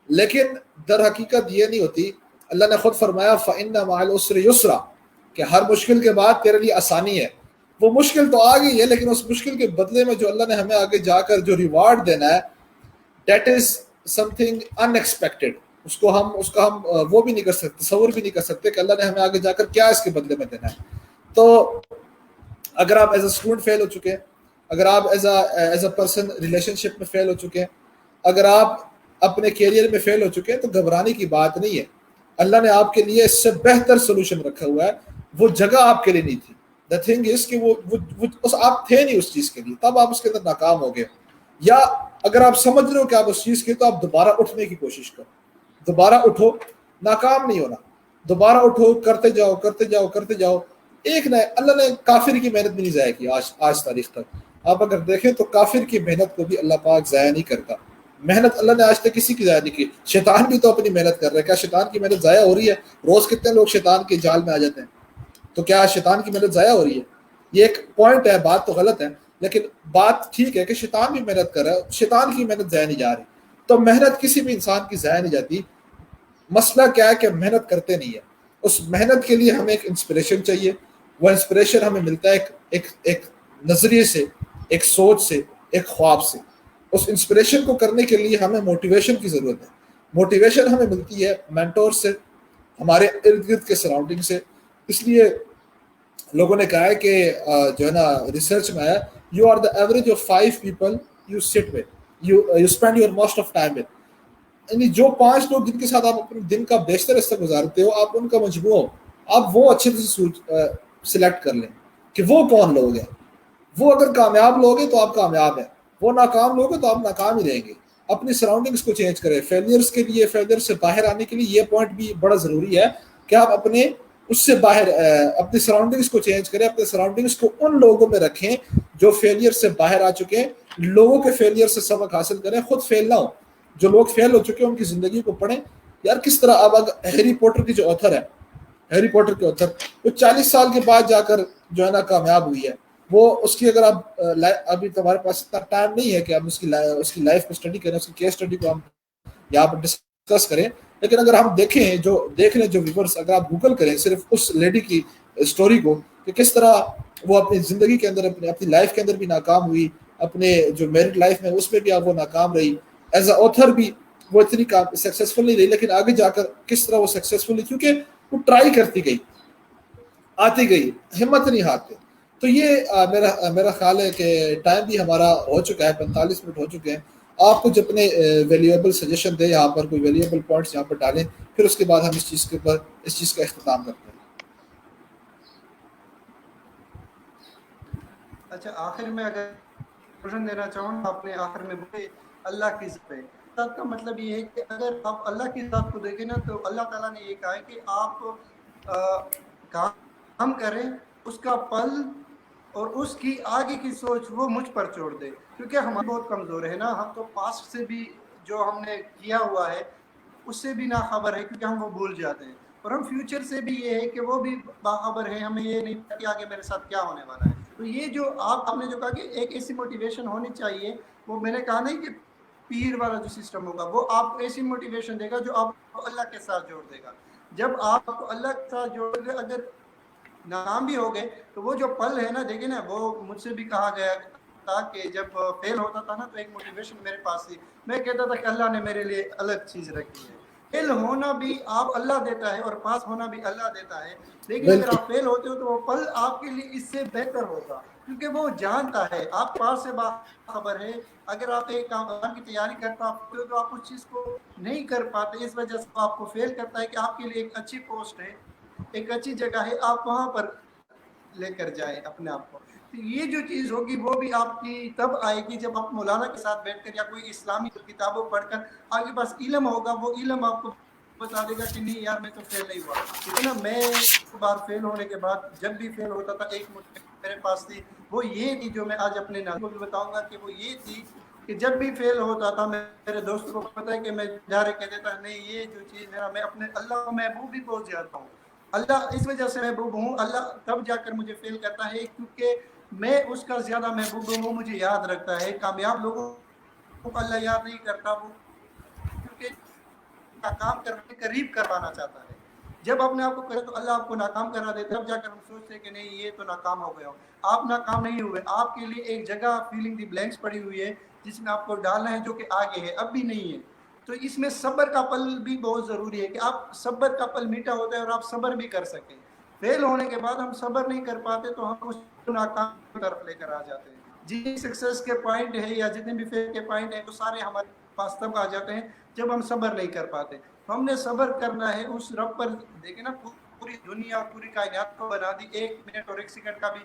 لیکن در حقیقت یہ نہیں ہوتی. اللہ نے خود فرمایا فَإِنَّ مَعَ الْعُسْرِ يُسْرًا, کہ ہر مشکل کے بعد تیرے لیے آسانی ہے. وہ مشکل تو آ گئی ہے, لیکن اس مشکل کے بدلے میں جو اللہ نے ہمیں آگے جا کر جو ریوارڈ دینا ہے, that is something unexpected. اس کا ہم وہ بھی نہیں کر سکتے, تصور بھی نہیں کر سکتے کہ اللہ نے ہمیں آگے جا کر کیا اس کے بدلے میں دینا ہے. تو اگر آپ ایز اے اسٹوڈنٹ فیل ہو چکے ہیں, اگر آپ ایز اے پرسن ریلیشن شپ میں فیل ہو چکے ہیں, اگر آپ اپنے کیریئر میں فیل ہو چکے ہیں, تو گھبرانے کی بات نہیں ہے. اللہ نے آپ کے لیے اس سے بہتر سولوشن رکھا ہوا ہے. وہ جگہ آپ کے لیے نہیں تھی. دا تھنگ از کہ وہ آپ تھے نہیں اس چیز کے لیے, تب آپ اس کے اندر ناکام ہو گئے. یا اگر آپ سمجھ رہے ہو کہ آپ اس چیز کے, تو آپ دوبارہ اٹھنے کی کوشش کرو. دوبارہ اٹھو, ناکام نہیں ہونا. دوبارہ اٹھو, کرتے جاؤ کرتے جاؤ کرتے جاؤ. ایک نہ, اللہ نے کافر کی محنت بھی نہیں ضائع کی آج تاریخ تک. آپ اگر دیکھیں تو کافر کی محنت کو بھی اللہ پاک ضائع نہیں کرتا. محنت اللہ نے آج تک کسی کی ضائع نہیں کی. شیطان بھی تو اپنی محنت کر رہا ہے. کیا شیطان کی محنت ضائع ہو رہی ہے؟ روز کتنے لوگ شیطان کے جال میں آ جاتے ہیں. تو کیا شیطان کی محنت ضائع ہو رہی ہے؟ یہ ایک پوائنٹ ہے, بات تو غلط ہے, لیکن بات ٹھیک ہے کہ شیطان بھی محنت کر رہا ہے, شیطان کی محنت ضائع نہیں جا رہی. تو محنت کسی بھی انسان کی ضائع نہیں جاتی. مسئلہ کیا ہے کہ محنت کرتے نہیں ہے. اس محنت کے لیے ہمیں ایک انسپریشن چاہیے. وہ انسپریشن ہمیں ملتا ہے ایک نظریے سے, ایک سوچ سے, ایک خواب سے. اس انسپریشن کو کرنے کے لیے ہمیں موٹیویشن کی ضرورت ہے. موٹیویشن ہمیں ملتی ہے مینٹور سے, ہمارے ارد گرد کے سراؤنڈنگ سے. اس لیے لوگوں نے کہا ہے کہ جو ہے نا ریسرچ میں آیا, you are the average of 5 people you sit with, you spend your most of time with. یعنی جو 5 لوگ جن کے ساتھ آپ اپنے دن کا بیشتر حصہ گزارتے ہو, آپ ان کا مجموعہ ہو. آپ وہ اچھے سے سلیکٹ کر لیں کہ وہ کون لوگ ہیں. وہ اگر کامیاب لوگ ہیں تو آپ کامیاب ہیں, وہ ناکام لوگ ہیں تو آپ ناکام ہی رہیں گے. اپنی سراؤنڈنگس کو چینج کریں. فیلئرس کے لیے, فیلئر سے باہر آنے کے لیے یہ پوائنٹ بھی بڑا ضروری ہے کہ آپ اپنے اس سے باہر اپنی سراؤنڈنگس کو چینج کریں. اپنے سراؤنڈنگس کو ان لوگوں میں رکھیں جو فیلئر سے باہر آ چکے ہیں. لوگوں کے فیلئر سے سبق حاصل کریں, خود فیل نہ ہو. جو لوگ فیل ہو چکے ہیں ان کی زندگی کو پڑھیں. یار کس طرح, اب ہیری پوٹر کی جو آتھر ہے, ہیری پوٹر کے آتھر, وہ 40 سال کے بعد جا کر جو ہے نا کامیاب ہوئی ہے. وہ اس کی, اگر آپ ابھی تمہارے پاس اتنا ٹائم نہیں ہے کہ ہم اس کی لائف کو اسٹڈی کریں, اس کی کیس اسٹڈی کو ہم یہاں پر ڈسکس کریں, لیکن اگر ہم دیکھیں, جو دیکھ لیں جو ویورس, اگر آپ گوگل کریں صرف اس لیڈی کی اسٹوری کو کہ کس طرح وہ اپنی زندگی کے اندر, اپنی لائف کے اندر بھی ناکام ہوئی, اپنے جو میرڈ لائف میں اس میں بھی وہ ناکام رہی, ایز اے آتھر بھی وہ اتنی سکسیسفل نہیں رہی, لیکن آگے جا کر کس طرح وہ سکسیسفل ہوئی, کیونکہ وہ ٹرائی کرتی گئی, آتی گئی, ہمت نہیں ہارتے. تو یہ میرا خیال ہے کہ ٹائم بھی ہمارا ہو چکا ہے, 45 منٹ ہو چکے ہیں. آپ کچھ اپنے ویلیویبل سجیشن دیں یہاں پر, کوئی ویلیویبل پوائنٹس یہاں پر ڈالیں, پھر اس کے بعد ہم اس چیز کا اختتام کرتے ہیں. اچھا, آخر میں اگر دینا چاہوں, آپ نے آخر میں بولے اللہ کی ذات ہے. ذات کا مطلب یہ ہے کہ اگر آپ اللہ کی ذات کو دیکھیں نا, تو اللہ تعالیٰ نے یہ کہا ہے کہ آپ کام کریں, اس کا پل اور اس کی آگے کی سوچ وہ مجھ پر چھوڑ دے, کیونکہ ہم بہت کمزور ہے نا. ہم تو پاسٹ سے بھی جو ہم نے کیا ہوا ہے اس سے بھی ناخبر ہے, کیونکہ ہم وہ بھول جاتے ہیں. اور ہم فیوچر سے بھی یہ ہے کہ وہ بھی باخبر ہیں, ہمیں یہ نہیں پتا کہ آگے میرے ساتھ کیا ہونے والا ہے. تو یہ جو آپ نے جو کہا کہ ایک ایسی موٹیویشن ہونی چاہیے, وہ میں نے کہا نہیں کہ پیر والا جو سسٹم ہوگا وہ آپ کو ایسی موٹیویشن دے گا جو آپ کو اللہ کے ساتھ جوڑ دے گا. جب آپ کو اللہ کے ساتھ جوڑ دے, اگر ناکام بھی ہو گئے تو وہ جو پل ہے نا, دیکھیں نا, وہ مجھ سے بھی کہا گیا تھا کہ جب فیل ہوتا تھا نا تو ایک موٹیویشن میرے پاس تھی, میں کہتا تھا کہ اللہ نے میرے لیے الگ چیز رکھی ہے. فیل ہونا بھی آپ اللہ دیتا ہے اور پاس ہونا بھی اللہ دیتا ہے, لیکن اگر آپ فیل ہوتے ہو تو وہ پل آپ کے لیے اس سے بہتر ہوگا, کیونکہ وہ جانتا ہے, آپ پاس سے باخبر ہے. اگر آپ ایک کام کی تیاری کرتا ہو تو آپ اس چیز کو نہیں کر پاتے, اس وجہ سے آپ کو فیل کرتا ہے کہ آپ کے لیے ایک اچھی پوسٹ ہے, ایک اچھی جگہ ہے, آپ وہاں پر لے کر جائیں اپنے آپ کو. تو یہ جو چیز ہوگی وہ بھی آپ کی تب آئے گی جب آپ مولانا کے ساتھ بیٹھ کر یا کوئی اسلامی کتابوں پڑھ کر آپ کے پاس علم ہوگا, وہ علم آپ کو بتا دے گا کہ نہیں یار میں تو فیل نہیں ہوا. لیکن میں ایک بار فیل ہونے کے بعد جب بھی فیل ہوتا تھا ایک میرے پاس تھی, وہ یہ تھی جو میں آج اپنے ناظرین کو بھی بتاؤں گا کہ وہ یہ تھی کہ جب بھی فیل ہوتا تھا میرے دوستوں کو پتہ ہے کہ میں ڈائریکٹ کہہ دیتا نہیں یہ جو چیز ہے میں اپنے اللہ کو محبوب بھی پہنچ جاتا ہوں. اللہ اس وجہ سے محبوب ہوں, اللہ تب جا کر مجھے فیل کرتا ہے کیونکہ میں اس کا زیادہ محبوب ہوں, وہ مجھے یاد رکھتا ہے. کامیاب لوگوں کو اللہ یاد نہیں کرتا, وہ کیونکہ ناکام کرنے قریب کروانا چاہتا ہے. جب اپنے آپ کو کرے تو اللہ آپ کو ناکام کرا دیتا ہے, تب جا کر ہم سوچتے ہیں کہ نہیں یہ تو ناکام ہو گیا. آپ ناکام نہیں ہوئے, آپ کے لیے ایک جگہ فیلنگ دی بلینکس پڑی ہوئی ہے جس میں آپ کو ڈالنا ہے, جو کہ آگے ہے, اب بھی نہیں ہے. تو اس میں صبر کا پل بھی بہت ضروری ہے کہ آپ صبر کا پل میٹھا ہوتا ہے اور آپ صبر بھی کر سکیں. فیل ہونے کے بعد ہم صبر نہیں کر پاتے تو ہم اس ناکام کی طرف لے کر آ جاتے ہیں. جی سکسیس کے پوائنٹ ہے یا جتنے بھی فیل کے پوائنٹ ہیں وہ سارے ہمارے پاس تب آ جاتے ہیں جب ہم صبر نہیں کر پاتے. ہم نے صبر کرنا ہے اس رب پر. دیکھیں نا, پوری دنیا پوری کائنات کو بنا دی, 1 منٹ اور 1 سیکنڈ کا بھی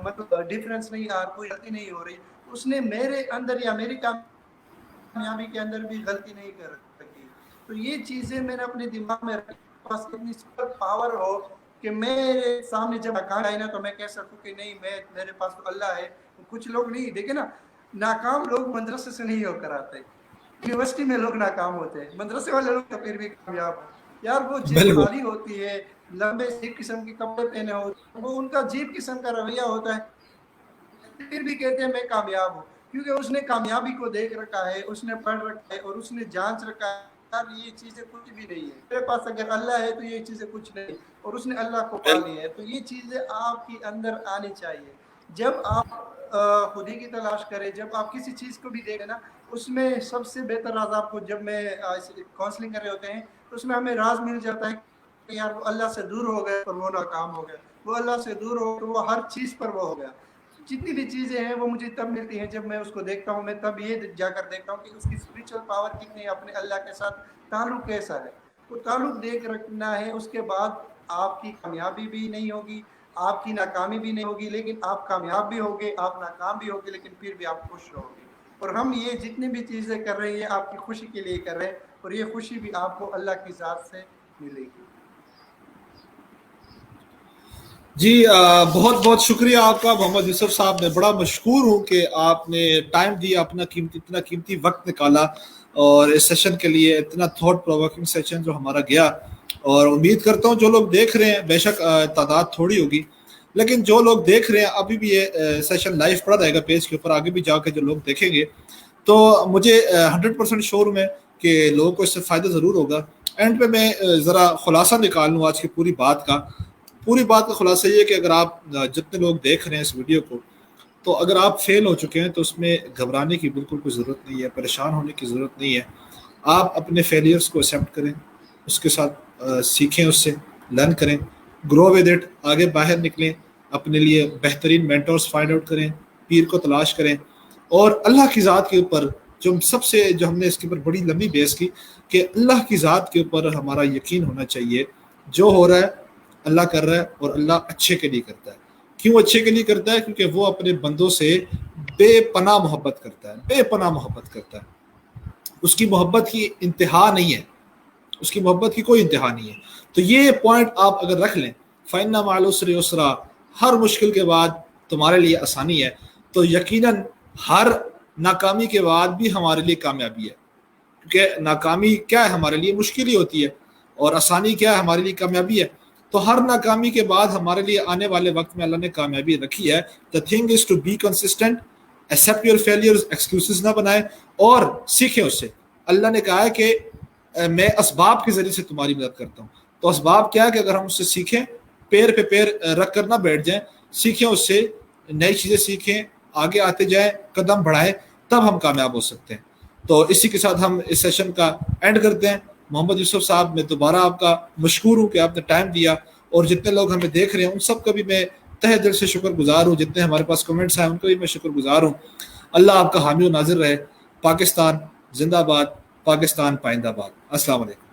مطلب ڈیفرنس نہیں آ, کوئی غلطی نہیں ہو رہی. اس نے میرے اندر یا میری کامیابی کے اندر بھی غلطی نہیں کر سکی. تو یہ چیزیں میں نے اپنے دماغ میں رکھی, پاس اتنی سپر پاور ہو کہ میرے سامنے جب ناکام آئے نا تو میں کہہ سکوں کہ نہیں میرے پاس تو اللہ ہے. کچھ لوگ نہیں, دیکھیں نا, ناکام لوگ مدرسے سے نہیں ہو کر آتے, یونیورسٹی میں لوگ ناکام ہوتے ہیں, مدرسے والے لوگ تو پھر بھی کامیاب ہو. یار وہ جیب خالی ہوتی ہے, لمبے عجیب قسم کے کپڑے پہنے ہوتے ہیں, وہ ان کا عجیب قسم کا رویہ ہوتا ہے, پھر بھی کہتے ہیں میں کامیاب ہوں, کیونکہ اس نے کامیابی کو دیکھ رکھا ہے, اس نے پڑھ رکھا ہے اور اس نے جانچ رکھا ہے. یہ چیزیں کچھ بھی نہیں ہے, میرے پاس اگر اللہ ہے تو یہ چیزیں کچھ نہیں, اور اس نے اللہ کو پا لیا ہے. تو یہ چیزیں آپ کے اندر آنی چاہیے. جب آپ خودی کی تلاش کریں, جب آپ کسی چیز کو بھی دیکھیں نا, اس میں سب سے بہتر راز آپ کو, جب میں کاؤنسلنگ کر رہے ہوتے ہیں تو اس میں ہمیں راز مل جاتا ہے کہ یار وہ اللہ سے دور ہو گئے اور وہ ناکام ہو گیا, وہ اللہ سے دور ہو تو وہ ہر چیز پر وہ ہو گیا. جتنی بھی چیزیں ہیں وہ مجھے تب ملتی ہیں جب میں اس کو دیکھتا ہوں. میں تب یہ جا کر دیکھتا ہوں کہ اس کی اسپریچول پاور کتنی ہے, اپنے اللہ کے ساتھ تعلق کیسا ہے. وہ تعلق دیکھ رکھنا ہے. اس کے بعد آپ کی کامیابی بھی نہیں ہوگی, آپ کی ناکامی بھی نہیں ہوگی, لیکن آپ کامیاب بھی ہوگے, آپ ناکام بھی ہوگے, لیکن پھر بھی آپ خوش رہو گے. اور ہم یہ جتنی بھی چیزیں کر رہے ہیں آپ کی خوشی کے لیے کر رہے ہیں, اور یہ خوشی بھی آپ کو اللہ کی ذات سے ملے گی. جی بہت بہت شکریہ آپ کا محمد یوسف صاحب. میں بڑا مشکور ہوں کہ آپ نے ٹائم دیا, اپنا اتنا قیمتی وقت نکالا, اور اس سیشن کے لیے اتنا تھاٹ پرووکنگ سیشن جو ہمارا گیا. اور امید کرتا ہوں جو لوگ دیکھ رہے ہیں, بے شک تعداد تھوڑی ہوگی, لیکن جو لوگ دیکھ رہے ہیں, ابھی بھی یہ سیشن لائیو پڑا رہے گا پیج کے اوپر, آگے بھی جا کے جو لوگ دیکھیں گے تو مجھے 100% شور ہوں میں کہ لوگوں کو اس سے فائدہ ضرور ہوگا. اینڈ پہ میں ذرا خلاصہ نکال لوں آج کی پوری بات کا. پوری بات کا خلاصہ یہ ہے کہ اگر آپ جتنے لوگ دیکھ رہے ہیں اس ویڈیو کو, تو اگر آپ فیل ہو چکے ہیں تو اس میں گھبرانے کی بالکل کوئی ضرورت نہیں ہے, پریشان ہونے کی ضرورت نہیں ہے. آپ اپنے فیلیئرس کو ایکسیپٹ کریں, اس کے ساتھ سیکھیں, اس سے لرن کریں, گرو ود اٹ, آگے باہر نکلیں, اپنے لیے بہترین مینٹورس فائنڈ آؤٹ کریں, پیر کو تلاش کریں, اور اللہ کی ذات کے اوپر جو ہم نے اس کے اوپر بڑی لمبی بحث کی کہ اللہ کی ذات کے اوپر ہمارا یقین ہونا چاہیے. جو ہو رہا ہے اللہ کر رہا ہے, اور اللہ اچھے کے لیے کرتا ہے. کیوں اچھے کے لیے کرتا ہے؟ کیونکہ وہ اپنے بندوں سے بے پناہ محبت کرتا ہے, بے پناہ محبت کرتا ہے. اس کی محبت کی انتہا نہیں ہے, اس کی محبت کی کوئی انتہا نہیں ہے. تو یہ پوائنٹ آپ اگر رکھ لیں, فَإِنَّ مَعَ الْعُسْرِ يُسْرًا, ہر مشکل کے بعد تمہارے لیے آسانی ہے, تو یقیناً ہر ناکامی کے بعد بھی ہمارے لیے کامیابی ہے. کیونکہ ناکامی کیا ہے ہمارے لیے؟ مشکل ہی ہوتی ہے, اور آسانی کیا ہے ہمارے لیے؟ کامیابی ہے. تو ہر ناکامی کے بعد ہمارے لیے آنے والے وقت میں اللہ نے کامیابی رکھی ہے. The thing is to be consistent, accept your failures, excuses نہ بنائیں اور سیکھیں اس سے. اللہ نے کہا ہے کہ میں اسباب کے ذریعے سے تمہاری مدد کرتا ہوں. تو اسباب کیا ہے کہ اگر ہم اس سے سیکھیں، پیر پہ پیر رکھ کر نہ بیٹھ جائیں، سیکھیں اس سے، نئی چیزیں سیکھیں، آگے آتے جائیں، قدم بڑھائیں، تب ہم کامیاب ہو سکتے ہیں. تو اسی کے ساتھ ہم اس سیشن کا اینڈ کرتے ہیں. محمد یوسف صاحب، میں دوبارہ آپ کا مشکور ہوں کہ آپ نے ٹائم دیا، اور جتنے لوگ ہمیں دیکھ رہے ہیں ان سب کا بھی میں تہ دل سے شکر گزار ہوں. جتنے ہمارے پاس کمنٹس ہیں ان کا بھی میں شکر گزار ہوں. اللہ آپ کا حامی و ناظر رہے. پاکستان زندہ باد، پاکستان پائندہ باد. السلام علیکم.